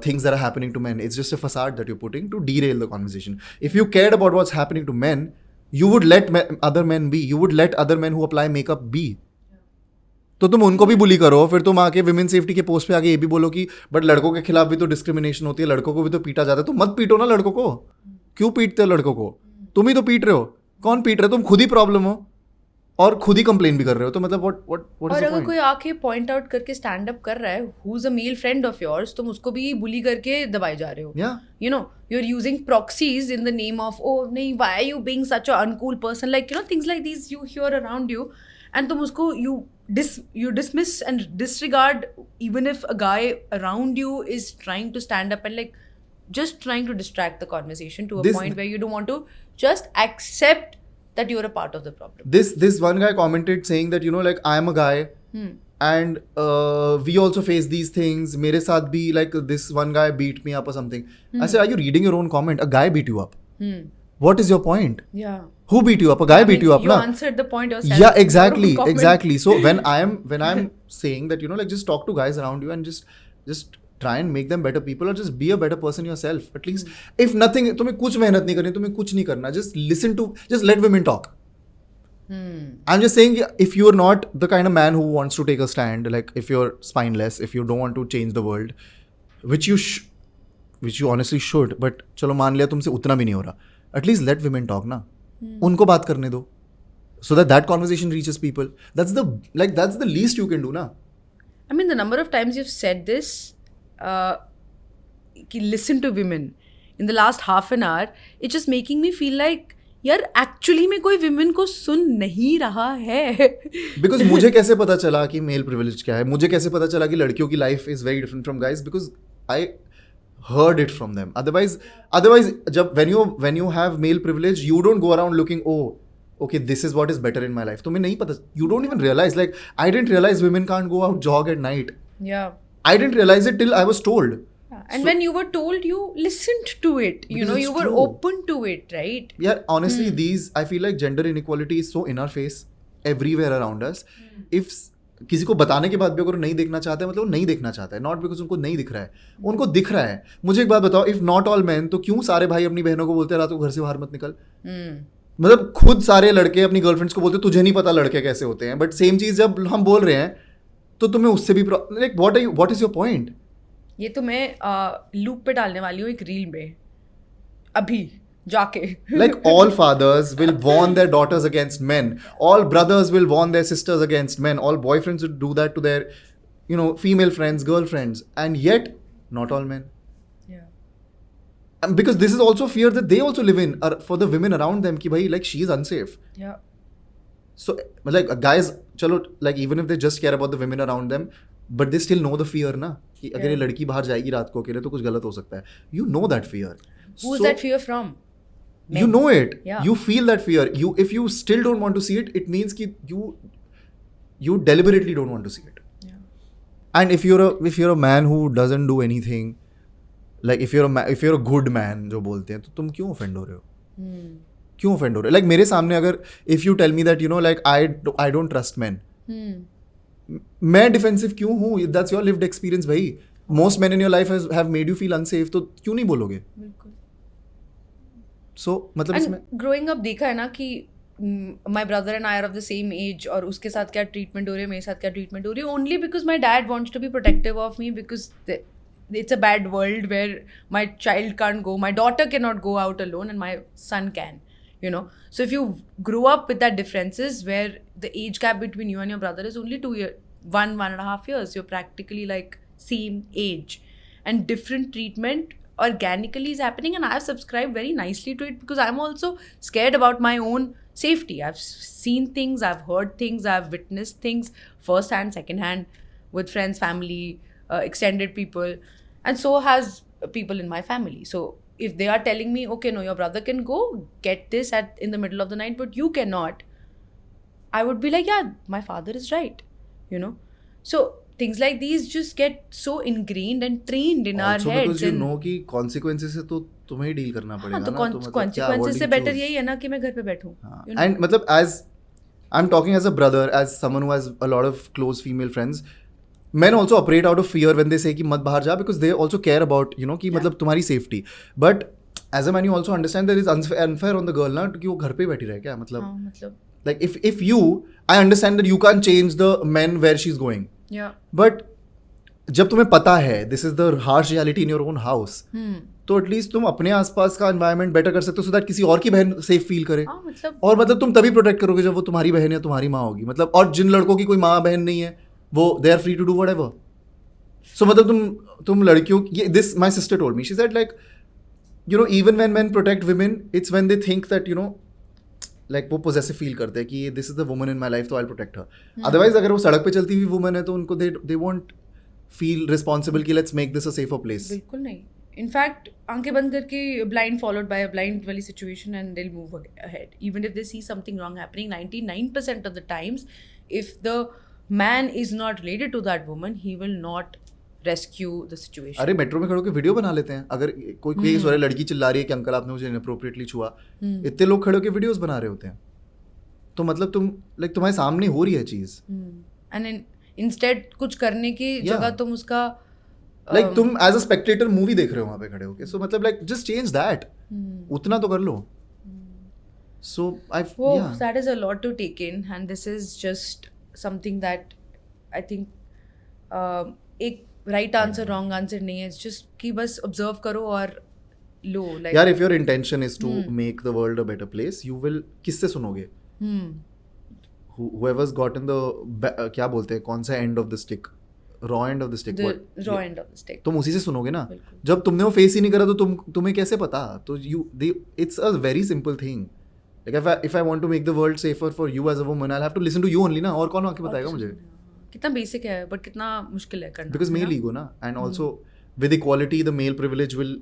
things that are happening to men. It's just a facade that you're putting to derail the conversation. If you cared about what's happening to men, you would let other men be. You would let other men who apply makeup be. तो तुम उनको भी बुली करो, फिर तुम आके women safety के post पे आके ये भी बोलो कि बट लड़कों के खिलाफ भी तो डिस्क्रिमिनेशन होती है, लड़कों को भी तो पीटा जाता है. तो मत पीटो ना लड़कों को. क्यों पीटते हो लड़कों को? तुम ही तो पीट रहे हो. कौन पीट रहे हो? तुम खुद ही प्रॉब्लम हो. और खुद ही कंप्लेन भी कर रहे हो, तो मतलब what और is the अगर point? कोई आके पॉइंट आउट करके स्टैंड अप कर रहा है who is a male friend of yours, तुम उसको भी बुली करके दबाए जा रहे हो. Yeah. You know, you're using proxies in the name of, oh nahi, why are you being such an uncool person, like, you know, things like these you hear around you, and तुम उसको you dismiss and disregard even if a guy around you is trying to stand up and like just trying to distract the conversation to a point where you don't want to just accept that you're a part of the problem. This one guy commented saying that, you know, like, I am a guy and we also face these things. मेरे साथ भी, like, this one guy beat me up or something. I said, are you reading your own comment? A guy beat you up. What is your point? Yeah. Who beat you up? A guy beat you up, You na? answered the point yourself. Yeah, in your own comment. exactly. So when I'm saying that, you know, like, just talk to guys around you and just try and make them better people, or just be a better person yourself. At least, if nothing, तुम्हें कुछ मेहनत नहीं करनी, तुम्हें कुछ नहीं करना. Just let women talk. I'm just saying, if you're not the kind of man who wants to take a stand, like, if you're spineless, if you don't want to change the world, which you honestly should, but चलो मान लिया तुमसे उतना भी नहीं हो रहा, at least let women talk ना. उनको बात करने दो, so that conversation reaches people. That's the least you can do ना. I mean, the number of times you've said this, listen to women in the last half an hour, it's just making me feel like यार actually में कोई women को सुन नहीं रहा है. Because मुझे कैसे पता चला कि मेल प्रिविलेज क्या है, मुझे कैसे पता चला कि लड़कियों की life is very different from guys, because I heard it from them. Otherwise जब when you have male privilege, you don't go around looking, oh okay, this is what is better in my life. तुम्हें नहीं पता, you don't even realize, like, I didn't realize women can't go out jog at night. Yeah. I didn't realize it till I was told. And when you were told, you listened to it. You know, it's you were true. open to it, right? Yeah, honestly, I feel like gender inequality is so in our face everywhere around us. If किसी को बताने के बाद भी अगर नहीं देखना चाहता है, मतलब वो नहीं देखना चाहता है, नॉट बिकॉज उनको नहीं दिख रहा है, उनको दिख रहा है. मुझे एक बात बताओ, इफ नॉट ऑल मैन, तो क्यों सारे भाई अपनी बहनों को बोलते हैं रात को घर से बाहर मत निकल? मतलब खुद सारे लड़के अपनी गर्लफ्रेंड्स को बोलते हैं तुझे नहीं पता लड़के कैसे होते हैं, बट सेम चीज जब हम बोल रहे हैं तो तुम्हें उससे भी like what is your point? ये तो मैं लूप पे डालने वाली हूँ एक रील में अभी जाके. Like, all fathers will warn their daughters against men. All brothers will warn their sisters against men. All boyfriends will do that to their, you know, female friends, girlfriends. And yet, not all men. Yeah. And because this is also fear that they also live in, for the women around them, ki bhai, like, she is unsafe. Yeah. So, like, guys, chalo, like, even if they just care about the women around them, but they still know the fear, na? कि अगर ये लड़की बाहर जाएगी रात को अकेले तो कुछ गलत हो सकता है. You know that fear. Who's that fear from? You know it. Yeah. You feel that fear. If you still don't want to see it, it means कि you deliberately don't want to see it. Yeah. And if you're a man who doesn't do anything, like, if you're a good man जो बोलते हैं, तो तुम क्यों offend हो रहे हो? क्यों offend हो रहे हो? Like, मेरे सामने अगर if you tell me that, you know, like, I don't trust men, मैं डिफेंसिव क्यों हूँ? That's your lived experience भाई. Most men in your life have made you feel unsafe, तो क्यों नहीं बोलोगे? बिल्कुल. So मतलब And इसमें growing up देखा है ना कि my brother and I are of the same age और उसके साथ क्या ट्रीटमेंट हो रही है, मेरे साथ क्या ट्रीटमेंट हो रही है, only because my dad wants to be protective of me because it's a bad world where my child can't go, my daughter cannot go out alone and my son can, you know. So if you grow up with that differences where the age gap between you and your brother is only 2 years, 1.5 years, you're practically like same age, and different treatment organically is happening, and I've subscribed very nicely to it because I'm also scared about my own safety. I've seen things, I've heard things, I've witnessed things first hand, second hand, with friends, family, extended people, and so has people in my family. So if they are telling me, okay, no, your brother can go get this in the middle of the night but you cannot, I would be like, yeah, my father is right, you know. So things like these just get so ingrained and trained in our also heads. because you know कि consequences से तो तुम्हें ही deal करना पड़ेगा हाँ, तो ना, तो मतलब consequences से better यही है ना कि मैं घर पे बैठूं. you know? And मतलब as I'm talking as a brother, as someone who has a lot of close female friends, men also operate out of fear when they say कि मत बाहर जा, because they also care about, you know, कि मतलब तुम्हारी safety. But as a man you also understand there is unfair on the girl ना, कि वो घर पे बैठी रहे क्या, मतलब हाँ, मतलब like if you, I understand that you can't change the men where she's going. yeah. But जब तुम्हें पता है this is the harsh reality in your own house, तो एटलीस्ट तुम अपने आसपास का एनवायरनमेंट बेटर कर सकते हो, सो दैट किसी और की बहन सेफ फील करे. हाँ मतलब और मतलब तुम तभी प्रोटेक्ट करोगे जब वो तुम्हारी बहन या तुम्हारी माँ होगी. मतलब और जिन लड़कों की कोई माँ बहन नहीं है वो they are free to do whatever. So मतलब तुम लड़कियों ये this my sister told me, she said like you know even when men protect women it's when they think that you know like वो पोजेसिव फील करते हैं कि this is the woman in my life तो I will protect her. Otherwise अगर वो सड़क पे चलती हुई वुमन है तो उनको दे वोंट फील रिस्पॉन्सिबल कि let's make this a safer place. बिल्कुल नहीं. इनफैक्ट आंखें बंद करके blind followed by a blind वाली situation and they will move ahead even if they see something wrong happening. 99% of the times if the man is not related to that woman he will not rescue the situation. अरे metro में खड़े होकर video बना लेते हैं. अगर कोई case हो रहा है, लड़की चिल्ला रही है कि अंकल आपने मुझे इनअप्रोप्रिएटली छुआ, इतने लोग खड़े होकर वीडियोस बना रहे होते हैं. तो मतलब तुम लाइक तुम्हारे सामने हो रही है चीज. एंड इंस्टेड कुछ करने की जगह तुम उसका लाइक तुम एज अ स्पेक्टेटर मूवी देख रहे हो वहां पे खड़े होके. सो मतलब लाइक जस्ट चेंज दैट. उतना तो कर लो. सो आई that is a lot to take in and this is just something that I think एक right answer wrong answer नहीं है. It's just कि बस observe करो और लो like यार if your intention is to make the world a better place, you will किससे सुनोगे? Whoever's gotten the क्या बोलते हैं कौन सा end of the stick, raw end of the stick, the raw end of the stick. तुम उसी से सुनोगे ना. जब तुमने वो फेस ही नहीं करा तो तुम्हें कैसे पता? तो it's a very simple thing. Like if I want to make the world safer for you as a woman, I'll have to listen to you only ना. और कौन आके बताएगा मुझे? कितना बेसिक है बट कितना मुश्किल है करना. Because male ego ना, and also with equality the male privilege will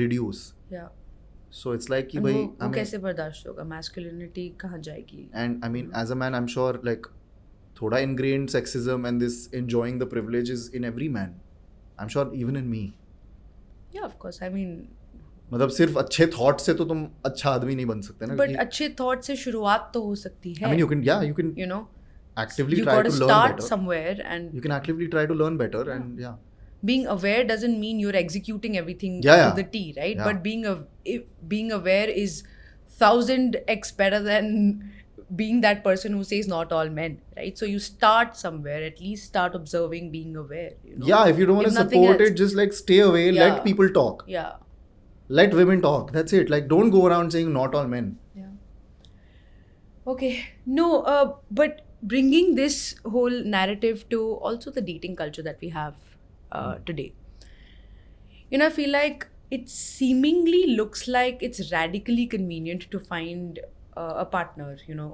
reduce. Yeah. So it's like कि And भाई वो कैसे बर्दाश्त होगा? Masculinity कहाँ जाएगी? And I mean as a man I'm sure like थोड़ा ingrained sexism and this enjoying the privilege is in every man. I'm sure even in me. Yeah, of course. I mean मतलब सिर्फ अच्छे thought से तो तुम अच्छा आदमी नहीं बन सकते ना. बट अच्छे थॉट से शुरुआत तो हो सकती है. I mean you can you know actively you try got to to learn start better. somewhere and You can actively try to learn better and yeah. being aware doesn't mean you're executing everything Yeah. to the T, right? Yeah. But being aware is 1000x better than being that person who says not all men, right? So you start somewhere, at least start observing, being aware. You know? Yeah, if you don't want If to nothing support else. it, just like stay away, Yeah. let people talk. Yeah. Let women talk. That's it. Like don't go around saying not all men. Yeah. Okay. No, but bringing this whole narrative to also the dating culture that we have today. You know, I feel like it seemingly looks like it's radically convenient to find a partner, you know.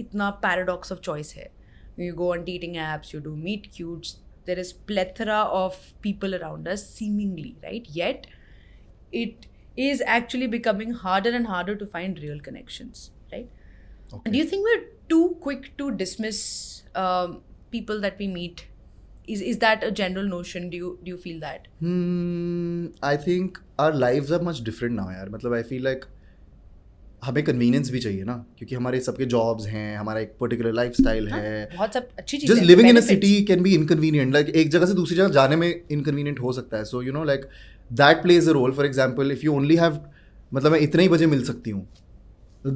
Itna paradox of choice hai. You go on dating apps, you do meet cutes. There is plethora of people around us, seemingly, right? Yet, it is actually becoming harder and harder to find real connections, right? Okay. Do you think we're too quick to dismiss people that we meet? Is that a general notion? Do you feel that? I think our lives are much different now यार. मतलब I feel like हमें convenience भी चाहिए ना, क्योंकि हमारे सबके jobs हैं, हमारा एक पर्टिकुलर लाइफस्टाइल है. बहुत सब अच्छी चीजें जस्ट हैं, living in a benefits. City can be inconvenient. Like एक जगह से दूसरी जगह जाने में इनकन्वीनियंट हो सकता है. So you know like that plays a role. For example if you only have मतलब मैं इतने ही बजे मिल सकती हूँ,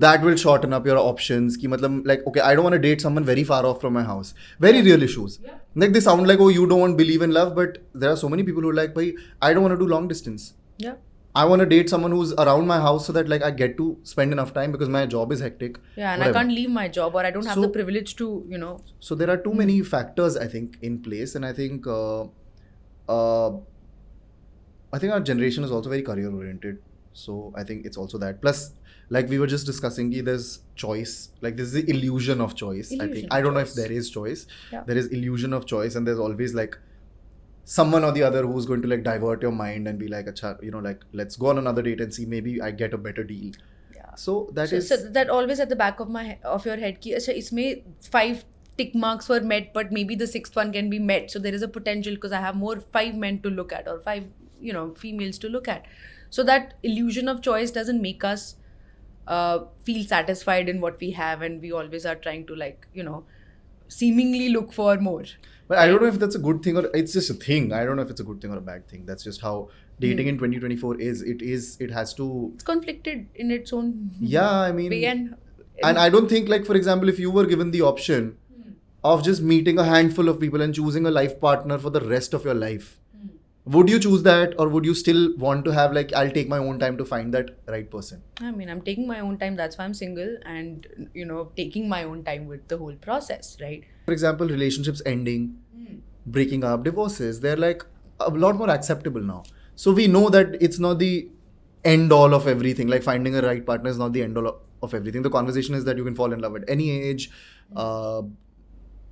that will shorten up your options. कि मतलब like okay, I don't want to date someone very far off from my house. Very real issues. Yeah. Like they sound like oh you don't believe in love, but there are so many people who are like bhai I don't want to do long distance. Yeah. I want to date someone who's around my house so that like I get to spend enough time because my job is hectic. Yeah, and whatever. I can't leave my job or I don't have So- the privilege to, you know. So there are too many factors I think in place, and I think our generation is also very career oriented. So I think it's also that. Plus, like we were just discussing, there's choice. Like there's the illusion of choice. I Illusion think of I don't know if choice. there is choice. Yeah. There is illusion of choice, and there's always like someone or the other who's going to like divert your mind and be like, "Acha, you know, like let's go on another date and see maybe I get a better deal." Yeah. So that is So that always at the back of your head ki acha isme 5 tick marks were met but maybe the 6th one can be met, so there is a potential because I have more 5 men to look at or 5 females to look at. So that illusion of choice doesn't make us feel satisfied in what we have, and we always are trying to like seemingly look for more. But I don't know if that's a good thing or it's just a thing. I don't know if it's a good thing or a bad thing. That's just how dating in 2024 is. It has to. It's conflicted in its own Yeah, I mean, way, and I don't think like for example, if you were given the option of just meeting a handful of people and choosing a life partner for the rest of your life, would you choose that, or would you still want to have like, I'll take my own time to find that right person? I mean, I'm taking my own time. That's why I'm single, and taking my own time with the whole process, right? For example, relationships ending, breaking up, divorces, they're like a lot more acceptable now. So we know that it's not the end all of everything. Like finding a right partner is not the end all of everything. The conversation is that you can fall in love at any age.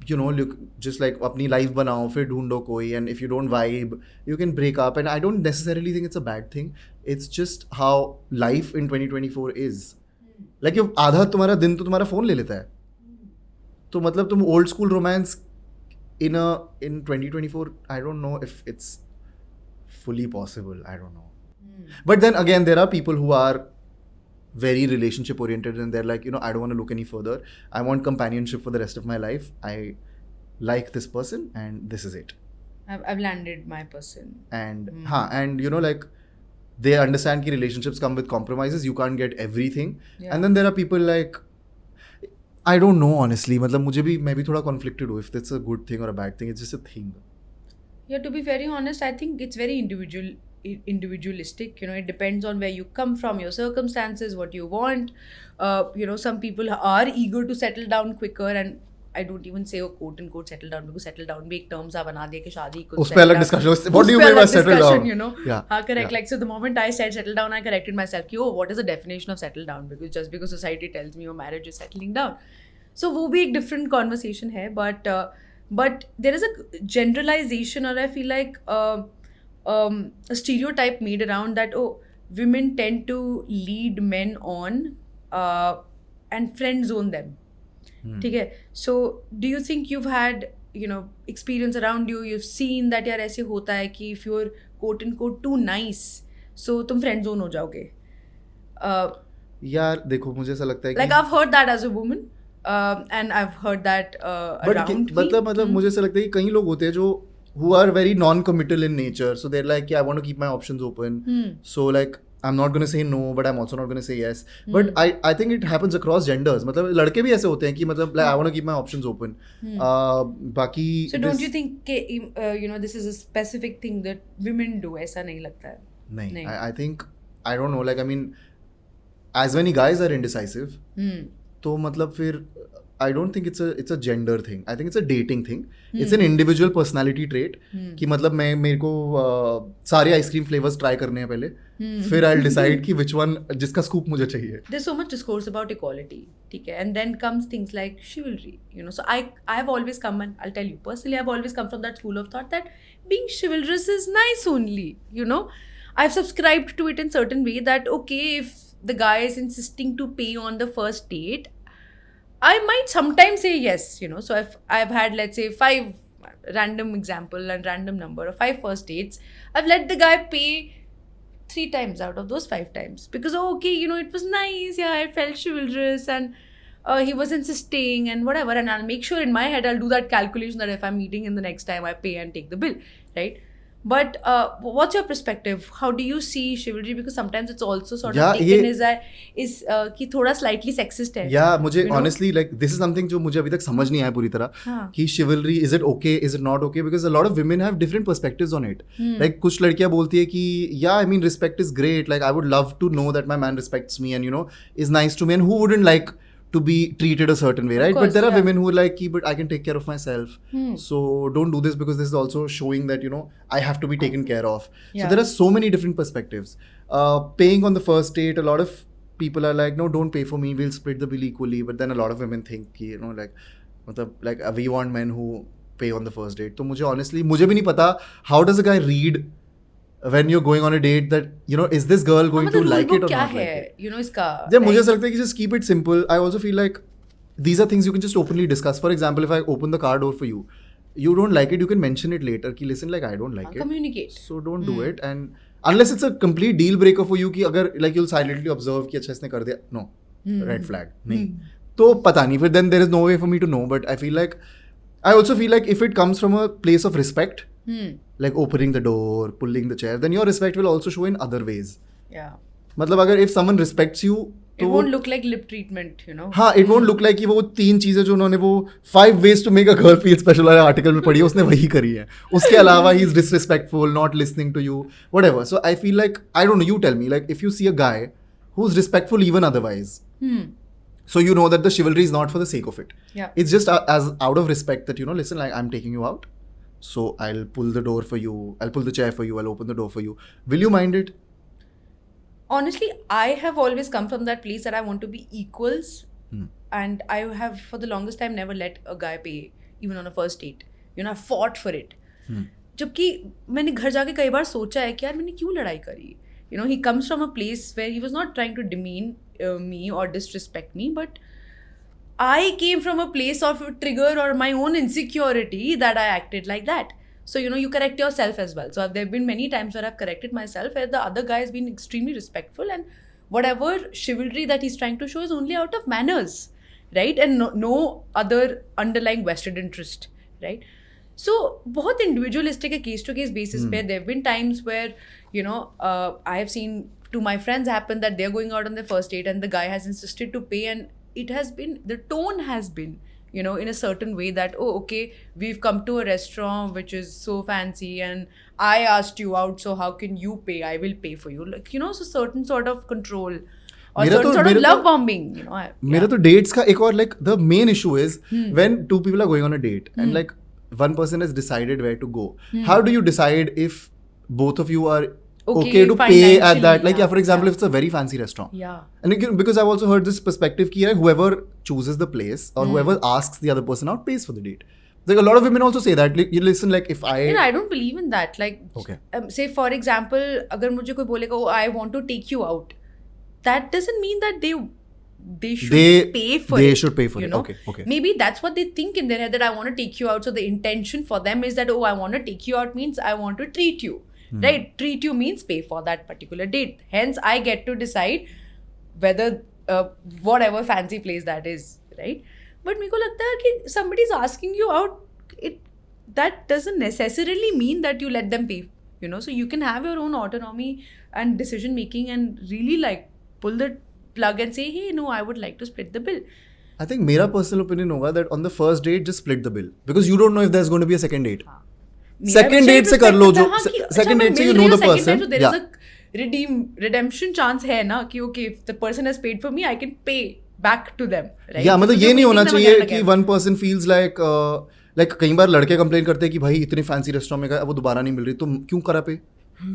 Look, just like अपनी life बनाओ, फिर ढूंढो कोई, and if you don't vibe, you can break up. And I don't necessarily think it's a bad thing. It's just how life in 2024 is. Like आधा तुम्हारा दिन तो तुम्हारा phone ले लेता है. तो मतलब तुम old school romance in 2024, I don't know if it's fully possible. I don't know. But then again, there are people who are very relationship oriented, and they're like, I don't want to look any further. I want companionship for the rest of my life. I like this person, and this is it. I've landed my person. And and like they understand that relationships come with compromises. You can't get everything. Yeah. And then there are people like, I don't know honestly. मतलब मैं भी थोड़ा conflicted हूँ if that's a good thing or a bad thing. It's just a thing. Yeah, to be very honest, I think it's very individualistic. It depends on where you come from, your circumstances, what you want. Some people are eager to settle down quicker, and I don't even say quote unquote settle down, because settle down भी एक term सा बना दिया कि शादी कुछ उस पे अलग discussion. What do you mean by settle down? Yeah. Correct. Yeah. Like, so the moment I said settle down, I corrected myself. What is the definition of settle down? Because just because society tells me your marriage is settling down, so वो भी एक different conversation है. But there is a generalization, or I feel like a stereotype made around that, women tend to lead men on and friend zone them. Okay, so do you think you've had experience around you've seen that यार ऐसे होता है कि if you're quote unquote too nice, so तुम friend zone हो जाओगे? यार देखो, मुझे ऐसा लगता है like I've heard that as a woman, and I've heard that around me. मतलब मुझे ऐसा लगता है कि कई लोग होते हैं जो who are very non-committal in nature, so they're like, I want to keep my options open. So like, I'm not going to say no, but I'm also not going to say yes. But I think it happens across genders. मतलब लड़के भी ऐसे होते हैं कि मतलब like, I want to keep my options open. बाकी so don't you think this is a specific thing that women do? ऐसा नहीं लगता है? नहीं. I think, I don't know, like I mean, as many guys are indecisive, तो मतलब फिर I don't think it's a gender thing. I think it's a dating thing. It's an individual personality trait. कि मतलब मेरे को सारे ice cream flavours try करने हैं पहले, फिर I'll decide कि which one जिसका स्कूप मुझे चाहिए. There's so much discourse about equality, ठीक है, and then comes things like chivalry. So I've always come, and I'll tell you personally, I've always come from that school of thought that being chivalrous is nice only. I've subscribed to it in certain way that okay, if the guy is insisting to pay on the first date, I might sometimes say yes, So if I've had, let's say, 5 random example and random number of 5 first dates, I've let the guy pay 3 times out of those 5 times. Because, okay, it was nice, yeah, I felt chivalrous, and he was insisting and whatever. And I'll make sure in my head, I'll do that calculation that if I'm meeting him the next time, I pay and take the bill, right? But what's your perspective? How do you see chivalry? Because sometimes it's also sort of taken is कि थोड़ा slightly sexist है. Yeah, मुझे honestly like this is something जो मुझे अभी तक समझ नहीं आया पूरी तरह कि chivalry, is it okay, is it not okay? Because a lot of women have different perspectives on it. Like कुछ लड़कियाँ बोलती है कि yeah, I mean respect is great. Like I would love to know that my man respects me and is nice to me, and who wouldn't like to be treated a certain way, right? Course, but there are women who are like, but I can take care of myself. So don't do this, because this is also showing that, I have to be taken care of. Yeah. So there are so many different perspectives. Paying on the first date, a lot of people are like, no, don't pay for me, we'll split the bill equally. But then a lot of women think, like we want men who pay on the first date. So honestly, मुझे भी नहीं पता, how does a guy read when you're going on a date that, is this girl going to like it or not like it? इसका मुझे ऐसा लगता है कि just keep it simple. I also feel like these are things you can just openly discuss. For example, if I open the car door for you, you don't like it, you can mention it later कि listen, like I don't like it. Communicate. So don't do it. And unless it's a complete deal breaker for you कि अगर like you'll silently observe कि अच्छा इसने कर दिया, no, red flag, नहीं. तो पता नहीं, फिर then there is no way for me to know. But I also feel like if it comes from a place of respect, like opening the door, pulling the chair, then your respect will also show in other ways. Yeah. मतलब अगर if someone respects you It won't look like lip treatment, you know. हाँ, it won't look like कि वो 3 चीजें जो उन्होंने वो 5 ways to make a girl feel special वाले आर्टिकल में पढ़ी है, उसने वही करी है. उसके अलावा he is disrespectful, not listening to you, whatever. So I feel like, I don't know, you tell me, like if you see a guy who's respectful even otherwise, so you know that the chivalry is not for the sake of it. Yeah. It's just as out of respect that, you know, listen, like I'm taking you out, so I'll pull the door for you, I'll pull the chair for you, I'll open the door for you. Will you mind it? Honestly, I have always come from that place that I want to be equals, and I have for the longest time never let a guy pay even on a first date. You know, I fought for it. जबकि मैंने घर जाके कई बार सोचा है कि यार मैंने क्यों लड़ाई करी. You know, he comes from a place where he was not trying to demean me or disrespect me, but I came from a place of trigger or my own insecurity that I acted like that. So, you know, you correct yourself as well. So, there have been many times where I've corrected myself where the other guy has been extremely respectful, and whatever chivalry that he's trying to show is only out of manners, right? And no other underlying vested interest, right? So, बहुत individualistic है case to case basis पे. There have been times where, you know, I have seen to my friends happen that they're going out on their first date and the guy has insisted to pay, and it has been, the tone has been, you know, in a certain way that, oh, okay, we've come to a restaurant which is so fancy and I asked you out, so how can you pay? I will pay for you. Like, you know, so certain sort of control or certain sort of love bombing, you know. मेरा तो dates का एक और, like the main issue is when 2 people are going on a date and like one person has decided where to go. How do you decide if both of you are okay to pay at that? Like, yeah, for example, if it's a very fancy restaurant. Yeah. And again, because I've also heard this perspective कि whoever chooses the place or whoever asks the other person out pays for the date. Like a lot of women also say that. Like, you listen, like if I... Yeah, I don't believe in that. Like, okay. Say for example, अगर मुझे कोई बोलेगा, oh, I want to take you out, that doesn't mean that they should pay for it. They should pay for you it. know? Okay. Maybe that's what they think in their head, that I want to take you out. So the intention for them is that, oh, I want to take you out means I want to treat you. Right? Treat you means pay for that particular date. Hence, I get to decide whether whatever fancy place that is, right? But मेरे को लगता है कि somebody is asking you out, that doesn't necessarily mean that you let them pay. You know, so you can have your own autonomy and decision making and really like pull the plug and say, hey, no, I would like to split the bill. I think मेरा personal opinion होगा that on the first date just split the bill because you don't know if there's going to be a second date. Second date से कर लो जो second date से you know the person. There is a redemption chance है ना कि okay, if the person has paid for me, I can pay back to them. Right? Yeah, मतलब ये नहीं होना चाहिए कि one person feels like like कई बार लड़के कंप्लेन करते हैं कि भाई इतने फैंसी रेस्टोरेंट में गए, अब वो दोबारा नहीं मिल रही, तो क्यों करा पे?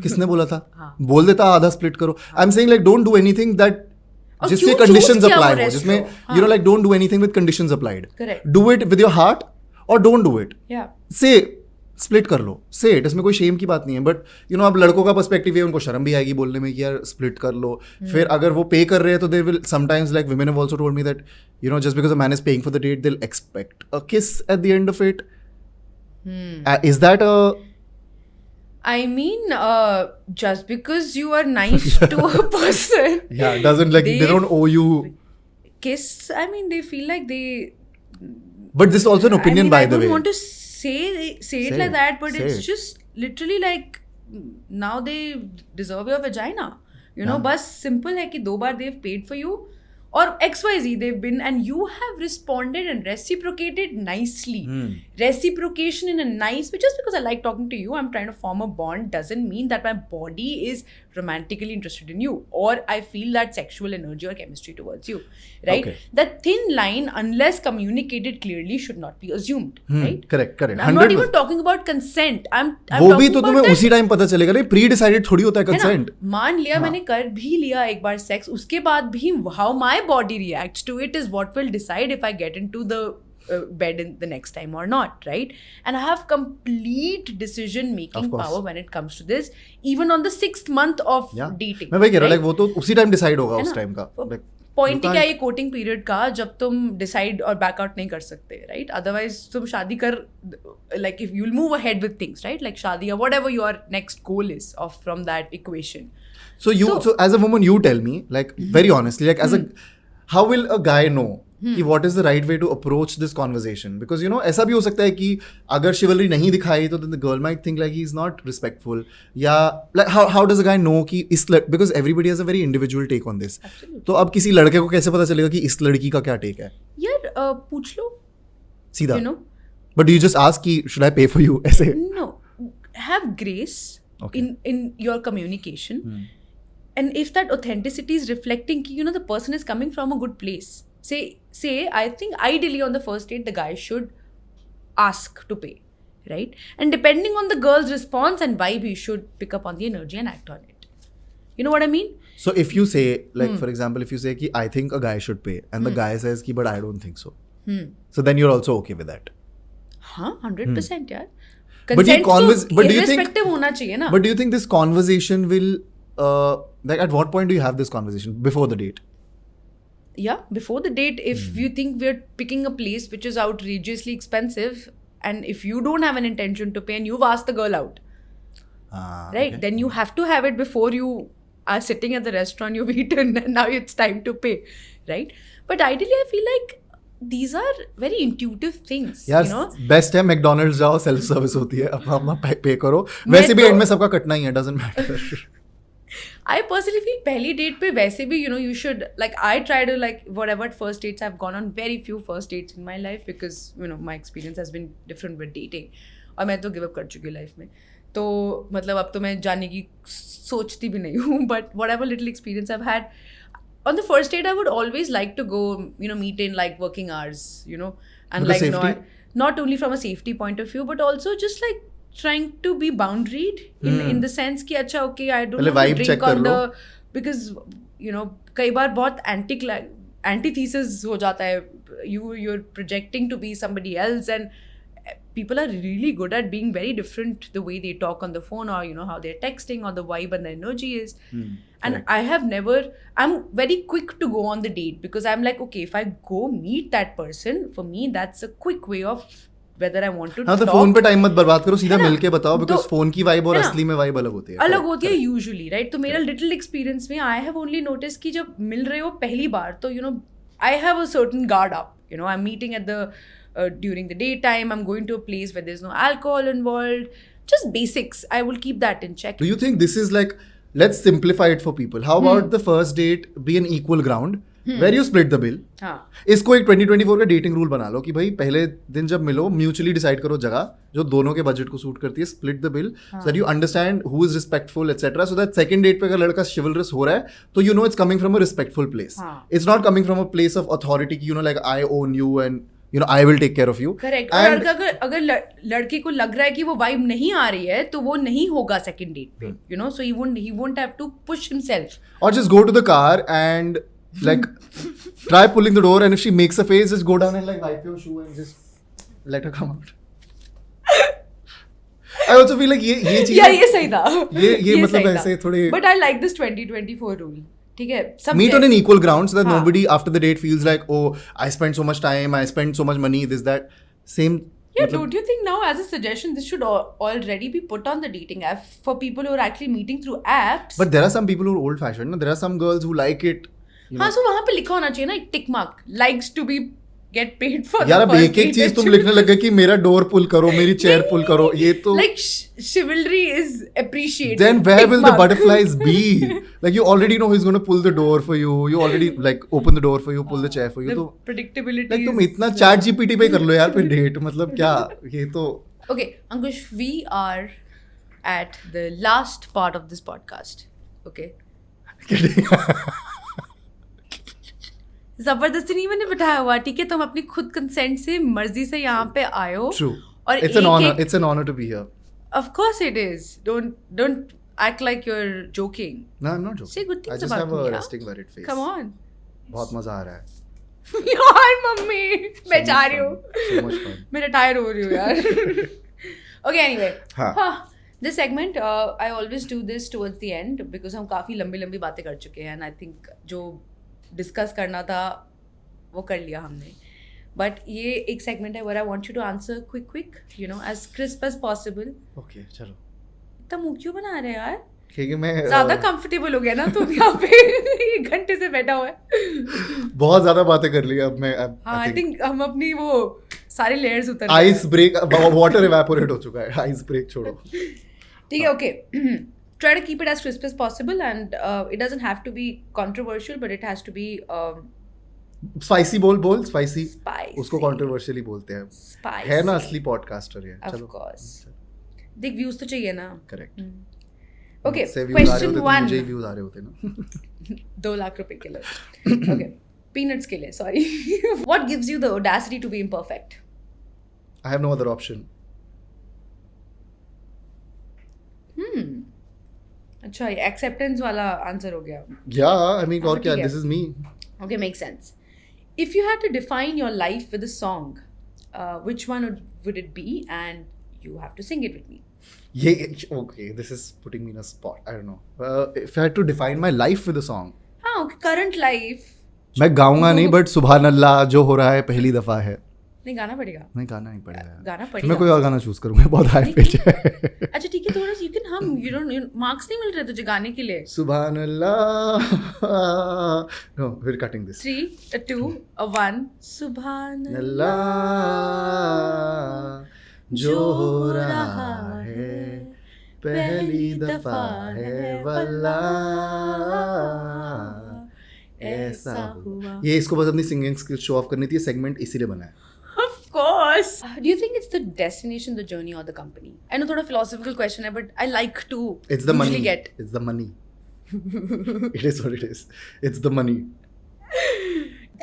किसने बोला था? बोल देता आधा स्प्लिट करो. I am saying like don't do anything that जिसके कंडीशंस अप्लाई हो, जिसमें you know like don't do anything with conditions applied. Do it with your heart और डोंट डू इट. से स्प्लिट कर लो, से इट, इसमें कोई शेम की बात नहीं है. बट यू नो अब लड़कों का पर्सपेक्टिव है, उनको शर्म भी आएगी बोलने में कि यार स्प्लिट कर लो. फिर अगर वो पे कर रहे हैं तो they will sometimes, like women have also told me that you know just because a man is paying for the date they will expect a kiss at the end of it. Is that a... I mean, just because you are nice to a person, yeah, doesn't like they don't owe you kiss. I mean, they feel like they. But this is also an opinion, by the way. I don't want to say it like that, but it's just literally like now they deserve your vagina. You know, बस simple है कि 2 बार they've paid for you. Or XYZ they've been, and you have responded and reciprocated nicely. Reciprocation in a nice way. Just because I like talking to you, I'm trying to form a bond, doesn't mean that my body is romantically interested in you or I feel that sexual energy or chemistry towards you, right? Okay. That thin line, unless communicated clearly, should not be assumed, right? Correct. I'm not even talking about consent. I'm वो भी तो तुम्हें उसी time पता चलेगा ना, pre decided थोड़ी होता है कंसेंट. मान लिया मैंने कर भी लिया एक बार सेक्स, उसके बाद भी how my body reacts to it is what will decide if I get into the bed in the next time or not, right? And I have complete decision making power when it comes to this, even on the 6th month of dating. मैं वही कह रहा हूँ, like वो तो उसी time decide होगा उस टाइम का. पॉइंट क्या है कोटिंग पीरियड का, जब तुम डिसाइड और बैकआउट नहीं कर सकते, राइट? अदरवाइज तुम शादी कर, like if you will move ahead with things, right? Like शादी or whatever your next goal is of from that equation. So as a woman, you tell me, like very honestly, like as a, how will a guy know कि what is the right way to approach this conversation, because you know ऐसा भी हो सकता है कि अगर chivalry नहीं दिखाई तो then the girl might think like he is not respectful, या like how does a guy know कि इस because everybody has a very individual take on this. तो अब किसी लड़के को कैसे पता चलेगा कि इस लड़की का क्या take है? यार पूछ लो सीधा. you know. But do you just ask कि should I pay for you ऐसे? No, have grace in your communication, and if that authenticity is reflecting कि you know the person is coming from a good place. Say I think ideally on the first date the guy should ask to pay, right? And depending on the girl's response and vibe, he should pick up on the energy and act on it. You know what I mean? So if you say like for example if you say कि I think a guy should pay and the guy says कि but I don't think so, so then you're also okay with that. हाँ 100% यार. But you Consent तो but do you think irrespective होना चाहिए ना. but do you think this conversation will like at what point do you have this conversation? Before the date? Yeah, before the date, if you think we're picking a place which is outrageously expensive, and if you don't have an intention to pay and you've asked the girl out, right, okay. then you have to have it before you are sitting at the restaurant, you've eaten, and now it's time to pay, right? But ideally, I feel like these are very intuitive things, यार you know. Best है McDonald's जाओ, self service होती है, अपना अपना पे करो. मैं वैसे भी तो- एंड में सबका कटना ही है, doesn't matter. I personally feel पहली डेट पे वैसे भी you know you should like I try to like whatever first dates I've gone on, very few first dates in my life because you know my experience has been different with dating, और मैं तो give up कर चुकी हूँ life में. तो मतलब अब तो मैं जाने की सोचती भी नहीं हूँ, but whatever little experience I've had on the first date I would always like to go you know meet in like working hours, you know, and Because like safety? not only from a safety point of view but also just like trying to be boundaried in the sense कि अच्छा okay I don't पहले want to vibe check drink कर on low. the because you know कई बार बहुत antithesis हो जाता है, you're projecting to be somebody else and people are really good at being very different the way they talk on the phone or you know how they're texting or the vibe and the energy is. And I'm very quick to go on the date because I'm like okay if I go meet that person, for me that's a quick way of whether I want to हाँ तो talk. Phone पे time मत बर्बाद करो, सीधा है ना? मिलके बताओ, बिकॉज तो- फोन की वाइब और है ना? असली में वाइब अलग होती है. अलग होती है यूजुअली, राइट? तो मेरा लिटिल एक्सपीरियंस में आई हैव ओनली नोटिस कि जब मिल रहे हो पहली बार तो you no I have a certain guard up, you know I am meeting at the during the daytime, I'm going to a place where there's no alcohol involved, just basics. I will keep that in check. Do you think this is like, let's simplify it for people. How about the first date be an equal ground where you split the bill? हाँ इसको एक 2024 का dating rule बना लो कि भाई पहले दिन जब मिलो म्यूचुअली डिसाइड करो जगह जो दोनों के बजट को सूट करती है, split the bill so that you understand who is respectful et cetera, so that second date पे अगर लड़का शिवलरस हो रहा है तो you know it's coming from a respectful place. हाँ. It's not coming from a place of authority की you know like I own you and you know I will take care of you. Correct. और अगर लड़के को लग रहा है कि वो वाइब नहीं आ रही है तो वो नहीं होगा सेकंड डेट पे, you know, so he won't have to push himself. Or just go to the car and like try pulling the door, and if she makes a face, just go down and like wipe your shoe and just let her come out. I also feel like ये चीज़ यार ये सही था. ये मतलब ऐसे थोड़े. But I like this 2024 rule. ठीक है, सब Meet on an equal ground so that हाँ. nobody after the date feels like, oh, I spent so much time, I spent so much money, this that. Same. Yeah, don't you think now as a suggestion this should already be put on the dating app for people who are actually meeting through apps? But there are some people who are old fashioned. No? There are some girls who like it. You हाँ, know. so वहाँ पे लिखा होना चाहिए ना एक tick mark, likes to be get paid for. यार अब एक एक चीज तुम लिखने लगे कि मेरा डोर पुल करो, मेरी चेयर पुल करो, ये तो like chivalry is appreciated. then where Tick will mark. the butterflies be? Like you already know who's going to pull the door for you. You already like open the door for you, pull the chair for you. The तो predictability. like तुम is- इतना chat GPT पे कर लो यार फिर date, मतलब क्या ये तो. Okay, Ankush, we are at the last part of this podcast. Okay. जबरदस्ती नहीं मैंने बिठाया हुआ, ठीक है? तुम अपनी खुद कंसेंट से मर्जी से यहाँ पे आए हो. True. और It's an honor. एक- It's an honor to be here. Of course it is. Don't act like you're joking. No, I'm not joking. Say good things I just about have a me, yeah? resting worried face. Come on. बहुत मजा आ रहा है. यार mummy मैं जा रही हूँ. So much fun. मैं रिटायर हो रही हूँ यार. Okay, anyway. हाँ. This segment, I always do this towards the end because हम काफ़ी लंबी बातें कर चुके हैं and I think जो डिस्कस करना था वो कर लिया हमने. बट ये एक सेगमेंट है where I want you to answer quick, you know, as crisp as possible. Okay, चलो. इतना मुँह क्यों बना रहे यार? क्योंकि मैं ज्यादा कंफर्टेबल हो गया ना तो यहाँ पे 1 घंटे से बैठा हुआ है। बहुत ज्यादा बातें कर ली अब मैं हाँ आई थिंक हम अपनी वो सारे लेयर्स उतर आइस ब्रेक वाटर इवेपोरेट हो चुका है, आइस ब्रेक छोड़ो। ठीक है okay try to keep it as crisp as possible and it doesn't have to be controversial but it has to be spicy बोल स्पाइसी, spicy. उसको कंट्रोवर्शियली बोलते हैं, Spicy. है ना असली पॉडकास्टर ये। Of चलो course. देख व्यूज तो चाहिए ना। करेक्ट। Okay, से व्यूज आ रहे question होते तो one. मुझे ही व्यूज आ रहे होते ना। 2 लाख रुपए के लिए। Okay, peanuts के लिए sorry. What gives you the audacity to be imperfect? I have no other option. अच्छा ये acceptance वाला आंसर हो गया। Yeah, I mean और क्या, ठीक है। this is me. Okay, makes sense. If you had to define your life with a song, which one would it be? And you have to sing it with me. Okay, this is putting me in a spot. I don't know. If I had to define my life with a song, हाँ okay, current life. मैं गाऊंगा नहीं, but सुभान अल्लाह जो हो रहा है पहली दफा है। नहीं गाना पड़ेगा। नहीं गाना नहीं पड़ेगा, गाना फिर पड़ेगा। मैं कोई और गाना चूज करूंगा, बहुत हाई पिच है। अच्छा ठीक है थोड़ा सा you can hum. You don't marks नहीं मिल रहे तुझे गाने के लिए। सुभान अल्लाह। No, we're cutting this. 3, 2, 1. सुभान अल्लाह जो हो रहा है पहली दफा है वल्लाह ऐसा हुआ। ये इसको बस अपनी सिंगिंग स्किल्स शो ऑफ करनी थी, सेगमेंट इसीलिए बना है। Of course. Do you think it's the destination, the journey, or the company? I know थोड़ा philosophical question है, but I like to It's the usually money. get. It's the money. It is what it is. It's the money.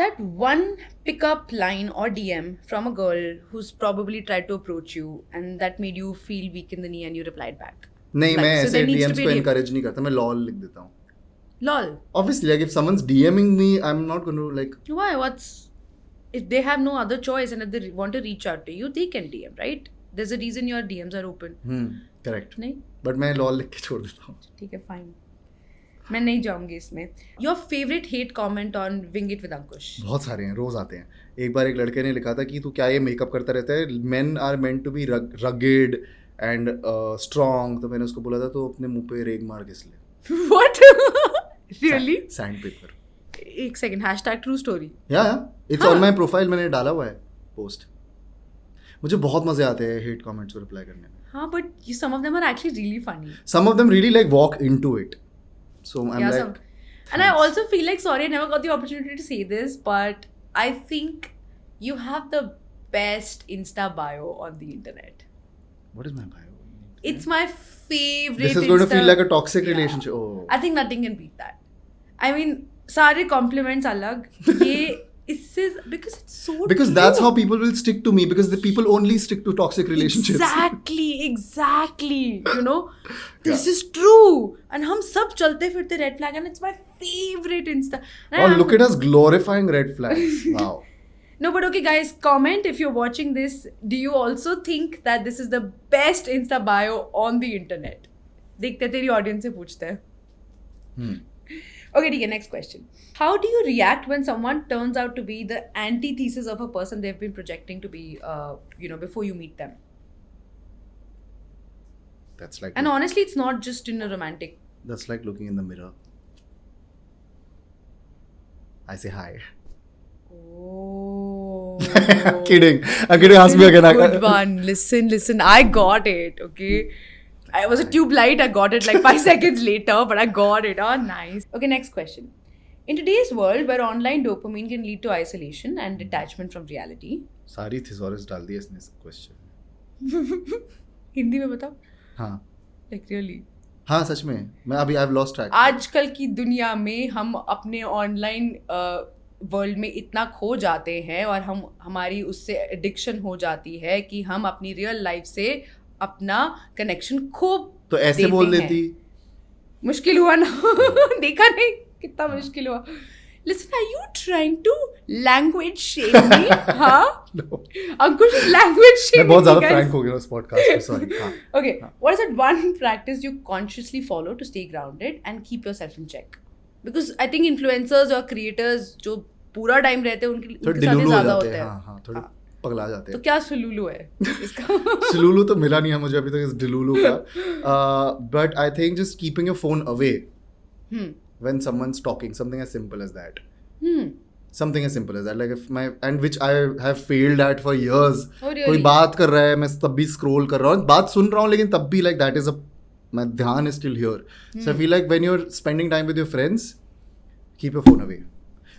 That one pickup line or DM from a girl who's probably tried to approach you and that made you feel weak in the knee and you replied back. नहीं, Like, मैं so ऐसे there needs to DMs be को a DM. encourage नहीं करता, मैं lol लिख देता हूँ। Lol. Obviously, like if someone's DMing me, I'm not going to like. Why? If they have no other choice and if they want to reach out to you, they can DM, right? There's a reason your DMs are open. Correct. नहीं? But मैं lol लिख के छोड़ देता हूँ। ठीक है, fine. मैं नहीं जाऊंगी इसमें। Your favorite hate comment on Wing It with Ankush? बहुत सारे हैं, रोज आते हैं। एक बार एक लड़के ने लिखा था कि तू क्या ये मेकअप करता रहता है, men are meant to be rugged and strong। तो मैंने उसको बोला था तो अपने मुंह पे रेग मार किस ले। What? Really? Sandpaper. एक second hashtag true story. Yeah, it's on my profile, मैंने डाला हुआ है पोस्ट। मुझे बहुत मजे आते हैं हेट कमेंट्स को रिप्लाई करने में। हाँ, but some of them are actually really funny. Some of them really like walk into it. So I'm Yeah, like, and I also feel like, sorry, I never got the opportunity to say this, but I think you have the best Insta bio on the internet. what is my bio? It's my favorite. This is going to Insta- feel like a toxic Yeah. relationship. Oh. I think nothing can beat that. I mean, सारे compliments अलग, ये इससे because it's so Because true. that's how people will stick to me, because the people only stick to toxic relationships. Exactly. You know, this is true. And हम सब चलते फिरते red flag and it's my favorite Insta. And Oh, I'm- look at us glorifying red flags. Wow. No, but okay, guys, comment if you're watching this. Do you also think that this is the best Insta bio on the internet? देखते तेरी audience से पूछते हैं. Okay, ठीक है, next question. How do you react when someone turns out to be the antithesis of a person they've been projecting to be, before you meet them? That's like And honestly, it's not just in a romantic. that's like looking in the mirror. I say hi. Oh. Kidding. I'm kidding. Ask me again. Good one. Listen. I got it. Okay. I was a tube light. I got it like 5 seconds later, but I got it. Oh, nice. Okay, next question. In today's world where online dopamine can lead to isolation and detachment from reality, सारी thesaurus डाल दी इसने question. Hindi में बताओ. हाँ. Like really. हाँ सच में. मैं अभी I've lost track. आजकल की दुनिया में हम अपने ऑनलाइन वर्ल्ड में इतना खो जाते हैं और हमारी उससे एडिक्शन हो जाती है कि हम अपनी रियल लाइफ से अपना कनेक्शन खो तो ऐसे देते बोल हैं. देती. मुश्किल हुआ ना. देखा नहीं कितना मुश्किल हुआ. Listen, are you trying to language shame me? हाँ? No. Ankush is language मैं shaming बहुत me, ज़्यादा guys. frank हो गया उस podcast में. Sorry. हाँ. Okay, what is that one practice you consciously follow to stay grounded and keep yourself in check? Because I think influencers or creators जो पूरा टाइम रहते हैं उनके थोड़े साथ डिलूलू हो ज़्यादा जाते होते हैं. हैं. हाँ हाँ थोड़े. पगला जाते तो हैं. क्या सुलूलू है इसका? सुलूलू तो मिला नहीं है मुझे अभी तक इस डिलूलू का. But I think just keeping your phone away when someone's talking, something as simple as that. Something as simple as that, like if my, and which I have failed at for years. Oh, really? कोई बात कर रहा है, मैं तब भी scroll कर रहा हूँ, बात सुन रहा हूँ, लेकिन तब भी like that is a, my ध्यान is still here. So I feel like when you're spending time with your friends, keep your phone away.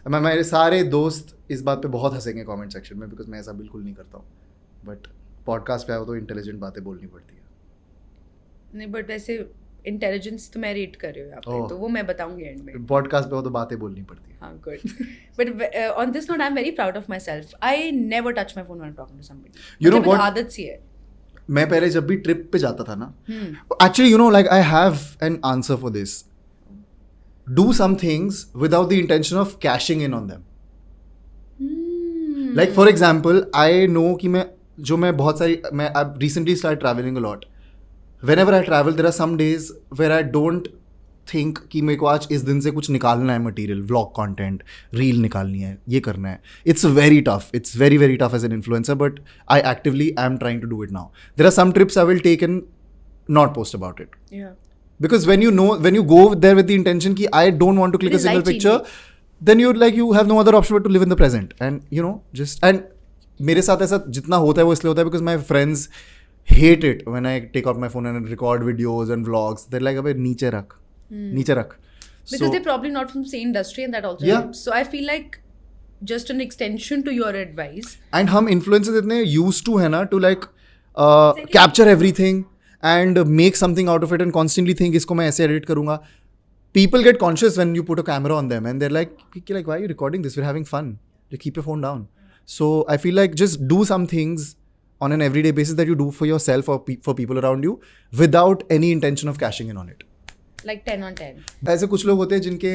मेरे सारे दोस्त इस बात पे बहुत हंसेंगे comment section में, because मैं ऐसा बिल्कुल नहीं करता हूँ. But podcast पे आओ तो intelligent बातें बोलनी पड़ती है. नहीं, बट वैसे इंटेलिजेंस तो मैं रेट कर रही हूँ यहाँ पे, Oh. तो वो मैं बताऊंगी एंड में. Podcast पे हो तो बातें बोलनी पड़ती है. हाँ, good. But on this note I am very proud of myself. I never touch my phone when talking to somebody. You know what? आदत सी है. मैं पहले जब भी ट्रिप पे जाता था ना, actually you know like I have an answer for this. Do some things without the intention of cashing in on them. Like for example, I know कि मैं बहुत सारी, मैं I recently start travelling a lot. whenever I travel, there are some days where I don't think कि मेरे को आज इस दिन से कुछ निकालना है मटेरियल, व्लॉग कंटेंट, रील निकालनी है, ये करना है. It's very tough, it's very very tough as an influencer, but I actively I am trying to do it now. There are some trips I will take and not post about it, because when you go there with the intention कि I don't want to click a Please single like picture, then you have no other option but to live in the present. And you know, just, and मेरे साथ ऐसा जितना होता है वो इसलिए होता है because my friends hate it when I take out my phone and record videos and vlogs. They're like, अबे नीचे रख. Because So, they're probably not from the same industry, and that also Yeah. helps. So I feel like just an extension to your advice. and हम influencers इतने used to है ना to like capture everything and make something out of it and constantly think इसको मैं ऐसे edit करूँगा. People get conscious when you put a camera on them and they're like, why are you recording this? We're having fun. Just keep your phone down. So I feel like just do some things on an everyday basis that you do for yourself or for people around you without any intention of cashing in on it. Like 10 on 10. ऐसे कुछ लोग होते हैं जिनके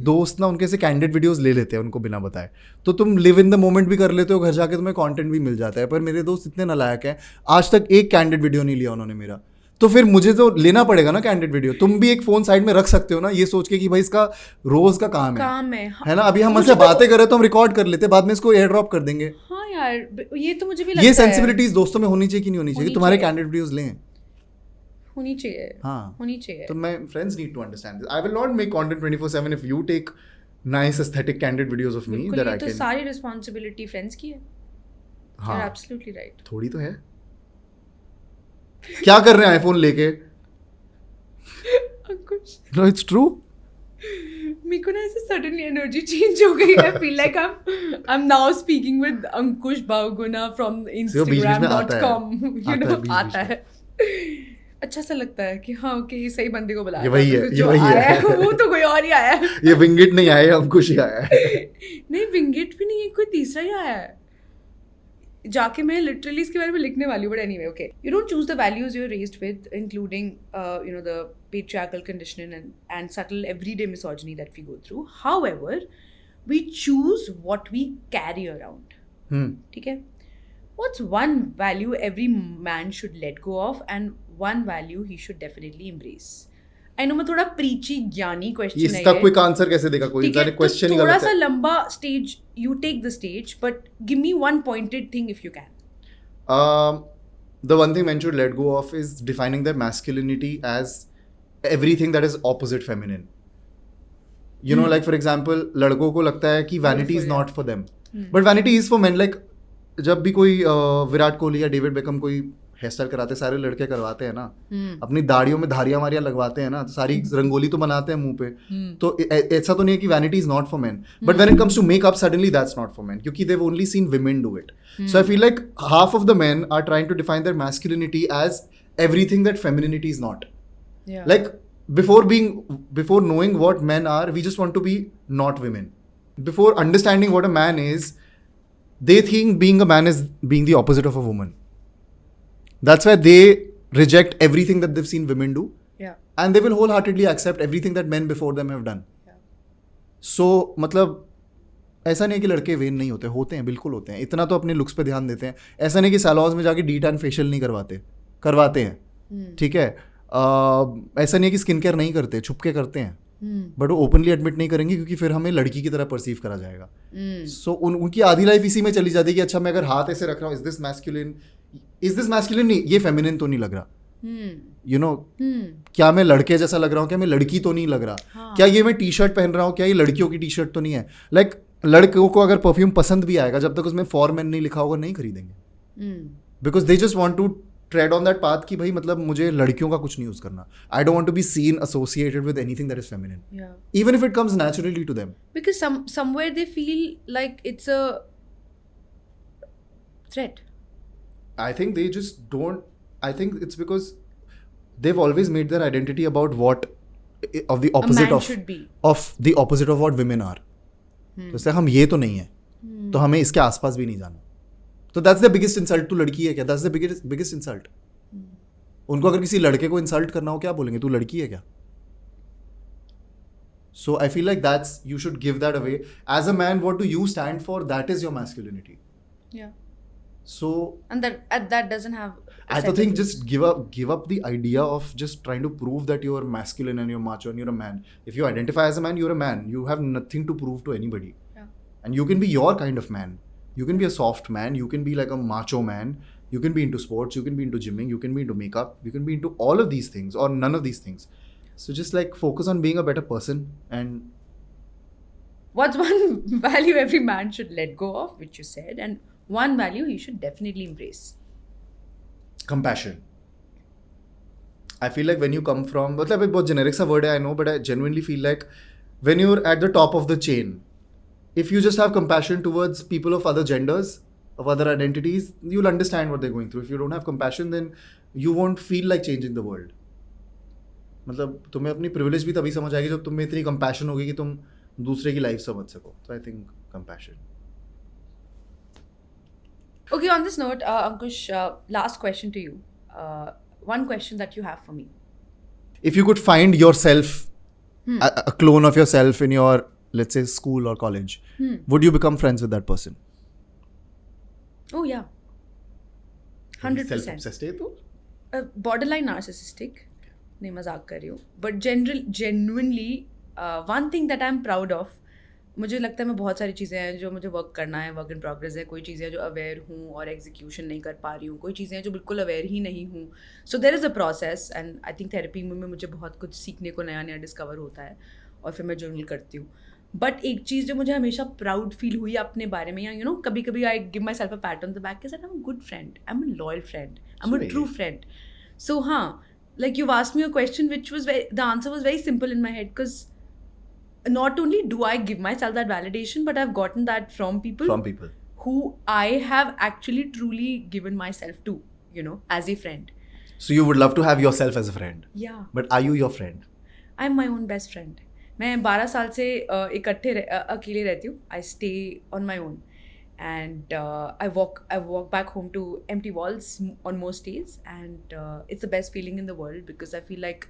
दोस्त ना उनके से कैंडिड वीडियोस ले लेते हैं उनको बिना बताए, तो तुम लिव इन द मोमेंट भी कर लेते हो, घर जाके तुम्हें कंटेंट भी मिल जाता है. पर मेरे दोस्त इतने नालायक हैं, आज तक एक कैंडिड वीडियो नहीं लिया उन्होंने मेरा. तो फिर मुझे तो लेना पड़ेगा ना कैंडिड वीडियो. तुम भी एक फोन साइड में रख सकते हो ना, ये सोच के कि भाई इसका रोज का काम है ना. अभी हम ऐसे बातें कर रहे तो हम रिकॉर्ड कर लेते, बाद में इसको एयर ड्रॉप कर देंगे. हाँ यार, ये तो मुझे भी लगता ये है. सेंसिबिलिटीज दोस्तों में होनी चाहिए कि नहीं होनी चाहिए कि तुम्हारे कैंडिड वीडियोस लें. होनी चाहिए. हाँ, होनी चाहिए. तो मैं friends need to understand this. I will not make content 24/7 if you take nice aesthetic candid videos of me बिल्कुल, दैट ये आई तो कैन. सारी रिस्पांसिबिलिटी फ्रेंड्स की है. हाँ, You're absolutely right. थोड़ी तो है. क्या कर रहे हैं आईफोन लेके? Ankush, no it's true. मेरे को ना ऐसे सडनली एनर्जी चेंज हो गई. I feel like I am now speaking with Ankush Bahuguna from instagram.com. You know, आता है. अच्छा सा लगता है कि हाँ ओके, ये सही बंदे को बुलाया. ये वही है, जो ये वही आया है. वो तो कोई और ही आया है. ये विंगिट नहीं आया, अंकुश ही आया है. नहीं, विंगेट भी नहीं है, कोई तीसरा ही आया है. जाके मैं लिटरली इसके बारे में लिखने वाली हूँ. But anyway, okay, you don't choose the values you are raised with, including you know the patriarchal conditioning and subtle everyday misogyny that we go through. However, we choose what we carry around. ठीक है? What's one value every man should let go of and one value he should definitely embrace? I know मैं थोड़ा preachy ज्ञानी question है इसका ये. Quick answer कैसे देगा कोई? ठीक है, इंसान क्वेश्चन तो ही थोड़ा गलत सा है. लंबा stage, you take the stage, but give me one pointed thing if you can. The one thing men should let go of is defining their masculinity as everything that is opposite feminine. You know, like for example, लड़कों को लगता है कि vanity is not for them, but vanity is for men. Like जब भी कोई विराट कोहली या David become कोई हेयर स्टाइल कराते, सारे लड़के करवाते हैं ना, अपनी दाढ़ियों में धारियां मारियां लगवाते हैं ना, तो सारी रंगोली तो बनाते हैं मुंह पे. तो ऐसा तो नहीं है कि vanity is not for men, but when it comes to makeup suddenly that's not for men, क्योंकि they've only seen women do it. So I feel like half of the men are trying to define their masculinity as everything that femininity is not. Yeah. Like before knowing what men are, we just want to be not women. Before understanding what a man is, they think being a man is being the opposite of a woman. That's why they reject everything that they've seen women do. Yeah. And they will wholeheartedly accept everything that men before them have done. Yeah. So मतलब ऐसा नहीं है कि लड़के when नहीं होते हैं, बिल्कुल होते हैं. इतना तो अपने लुक्स पे ध्यान देते हैं. ऐसा नहीं कि सैलून्स में जाके डी-टैन फेशियल नहीं करवाते हैं. ठीक है. ऐसा नहीं है कि स्किन केयर नहीं करते, छुप के करते हैं. बट वो ओपनली एडमिट नहीं करेंगे क्योंकि फिर हमें लड़की की तरह परसीव करा जाएगा. सो उनकी आधी लाइफ इसी में चली जाती है कि अच्छा मैं अगर हाथ ऐसे रख रहा हूँ, इज दिस मैस्कुलिन, नहीं ये फेमिनिन तो नहीं लग रहा. यू नो, क्या मैं लड़के जैसा लग रहा हूँ, क्या मैं लड़की तो नहीं लग रहा, क्या ये मैं टी शर्ट पहन रहा हूँ, क्या ये लड़कियों की टी शर्ट तो नहीं है. लाइक लड़कों को अगर परफ्यूम पसंद भी आएगा, जब तक उसमें फॉर मेन नहीं लिखा होगा नहीं खरीदेंगे. Because they just want to tread on that path कि भाई मतलब मुझे लड़कियों का कुछ नहीं यूज करना. I don't want to be seen associated with anything that is feminine, even if it comes naturally to them. Because somewhere they feel like it's a threat. I think they just don't. I think it's because they've always made their identity about what of the opposite man of should be. of the opposite of what women are. तो इसलिए हम ये तो नहीं है, तो हमें इसके आसपास भी नहीं जाना. तो दैट्स द बिगेस्ट इंसल्ट. टू लड़की है क्या? That's the biggest insult. उनको अगर किसी लड़के को इंसल्ट करना हो, क्या बोलेंगे? तू लड़की है क्या? So I feel like you should give that away. As a man, what do you stand for? That is your masculinity. Yeah. So And that doesn't have. I think just give up the idea of just trying to prove that you're masculine and you're macho and you're a man. If you identify as a man, you're a man. You have nothing to prove to anybody. Yeah. And you can be your kind of man. You can be a soft man. You can be like a macho man. You can be into sports. You can be into gymming. You can be into makeup. You can be into all of these things or none of these things. So just like focus on being a better person. And What's one value every man should let go of, which you said, and one value he should definitely embrace? compassion. I feel like when you come from, मतलब एक बहुत generic सा word है, I know, but I genuinely feel like when you're at the top of the chain, if you just have compassion towards people of other genders, of other identities, you'll understand what they're going through. If you don't have compassion, then you won't feel like changing the world. मतलब तुम्हें अपनी privilege भी तभी समझ आएगी जब तुम में इतनी compassion होगी कि तुम दूसरे की life समझ सको. So I think compassion. Okay, on this note, Ankush, last question to you. One question that you have for me. If you could find yourself, a clone of yourself in your, let's say, school or college, would you become friends with that person? Oh, yeah. 100%. Self-obsessed है तो? Borderline narcissistic. नहीं मजाक कर रही हूँ. But genuinely, one thing that I'm proud of, मुझे लगता है मैं बहुत सारी चीज़ें हैं जो मुझे वर्क करना है, वर्क इन प्रोग्रेस है. कोई चीज़ें जो अवेयर हूँ और एग्जीक्यूशन नहीं कर पा रही हूँ, कोई चीज़ें हैं जो बिल्कुल अवेयर ही नहीं हूँ. So there is a process and I think therapy में मुझे बहुत कुछ सीखने को नया डिस्कवर होता है और फिर मैं जर्नल करती हूँ. बट एक चीज़ जो मुझे हमेशा प्राउड फील हुई अपने बारे में, या यू नो कभी कभी I give myself a pat on the back, I am a good friend, I am a loyal friend, I am a true friend. So हाँ, like you've asked me a question which was the answer was very simple in my head, because not only do I give myself that validation, but I've gotten that from people who I have actually truly given myself to, you know, as a friend. So you would love to have yourself as a friend? Yeah. But are you your friend? I'm my own best friend. मैं 12 साल से इकट्ठे अकेले रहती हूँ. I stay on my own. And I walk back home to empty walls on most days, and it's the best feeling in the world, because I feel like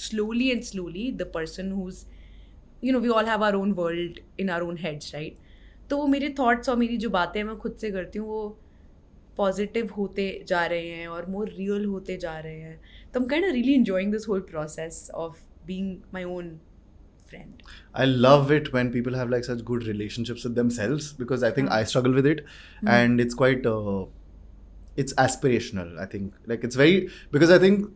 slowly the person who's, you know, we all have our own world in our own heads, right? तो वो मेरे thoughts और मेरी जो बातें मैं खुद से करती हूँ वो पॉजिटिव होते जा रहे हैं और मोर रियल होते जा रहे हैं. तो I'm kind of really enjoying this whole process of being my own friend. I love it when people have like such good relationships with themselves, because I think I struggle with it, and it's quite it's aspirational. I think like it's very, because I think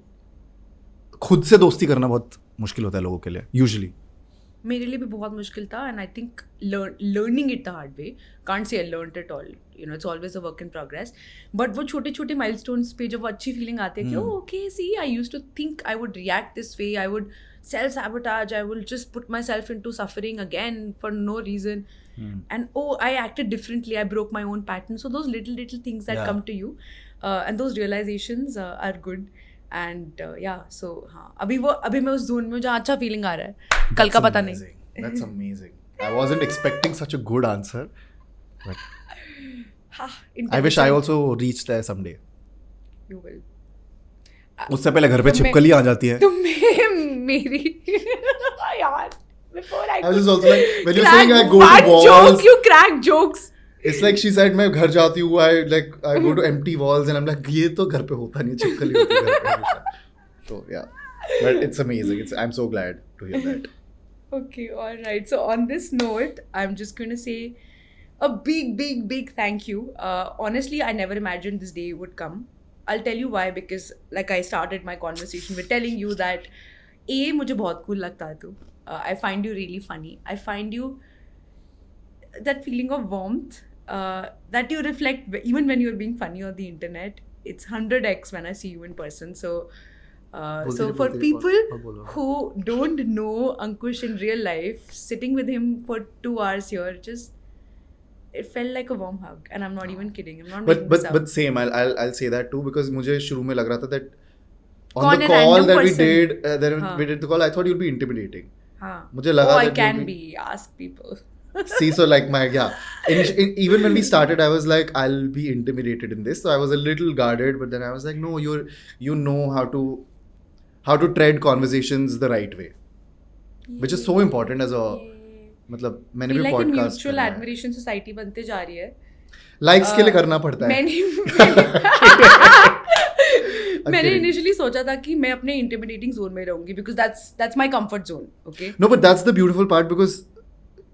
खुद से दोस्ती करना बहुत मुश्किल होता है लोगों के लिए usually. मेरे लिए भी बहुत मुश्किल था, and I think learning it the hard way. Can't say I learned it all. You know, it's always a work in progress. But वो छोटे milestones पे जब अच्छी feeling आती है कि oh okay, see, I used to think I would react this way, I would self-sabotage, I will just put myself into suffering again for no reason. And oh, I acted differently, I broke my own pattern. So those little things that come to you, and those realizations are good. And yeah, so हाँ, अभी मैं उस zone में जहाँ अच्छा feeling आ रहा है, कल का पता नहीं. That's amazing. I wasn't expecting such a good answer, but I wish I also reached there someday. You will. उससे पहले घर पे छिपकली आ जाती है. तुम मेरी यार, before I was just also like, when you're saying I go to walls, joke, you crack jokes. It's like she said मैं घर जाती हूँ, I go to empty walls, and I'm like ये तो घर पे होता नहीं, छिपकली होती है घर पे हमेशा. तो yeah. But it's amazing. I'm so glad to hear that. Okay, all right. So on this note, I'm just going to say a big thank you. Honestly, I never imagined this day would come. I'll tell you why, because like I started my conversation with telling you that मुझे बहुत cool लगता है तू. I find you really funny. I find you that feeling of warmth that you reflect even when you're being funny on the internet. It's 100x when I see you in person. So for people who don't know Ankush in real life, sitting with him for 2 hours here, just it felt like a warm hug, and I'm not even kidding. I'm not making this up. But same, I'll say that too, because मुझे शुरू में लग रहा था that on कौन the है call random that we person? did, then हाँ. we did the call, I thought you'll be intimidating. हाँ. मुझे लगा I that can you'll be. Ask people. See, so like even when we started, I was like, I'll be intimidated in this. So I was a little guarded, but then I was like, no, you know how to tread conversations the right way, which is so important as a मतलब मैंने Feel भी like a podcast mutual करना है. admiration society बनते जा रही है. Likes के लिए करना पड़ता है. मैंने इनिशियली सोचा था कि मैं अपने इंटिमिडेटिंग जोन में रहूंगी, because that's my comfort zone. Okay. No, but that's the beautiful part, because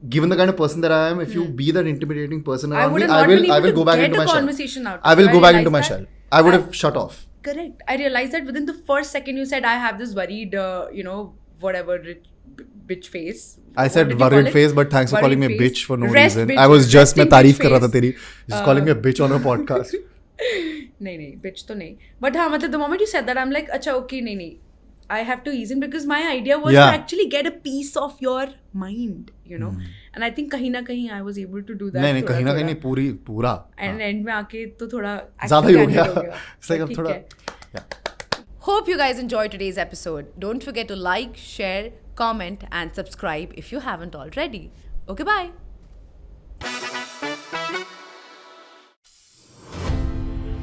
given the kind of person that I am, if you be that intimidating person around me, I will go back into my shell. Conversation out. I will go back into my realized shell. that- I would have shut off. Correct. I realized that within the first second you said I have this worried, whatever bitch face. I What said did you call worried it? face, but thanks for calling me a Worried bitch for no Rest reason. bitch, I was just मैं resting तारीफ bitch कर रहा था face. तेरी. Just calling me a bitch on a podcast. नहीं bitch तो नहीं. But हाँ, मतलब the moment you said that, I'm like, अच्छा okay, नहीं. I have to ease in, because my idea was Yeah. to actually get a piece of your mind, you know. And I think कहीं ना कहीं I was able to do that. नहीं कहीं ना कहीं नहीं पूरा. And end में आके तो थोड़ा ज़्यादा ही हो candid गया. It's like अब ठीक थोड़ा. है. Yeah. Hope you guys enjoyed today's episode. Don't forget to like, share, comment, and subscribe if you haven't already. Okay, bye.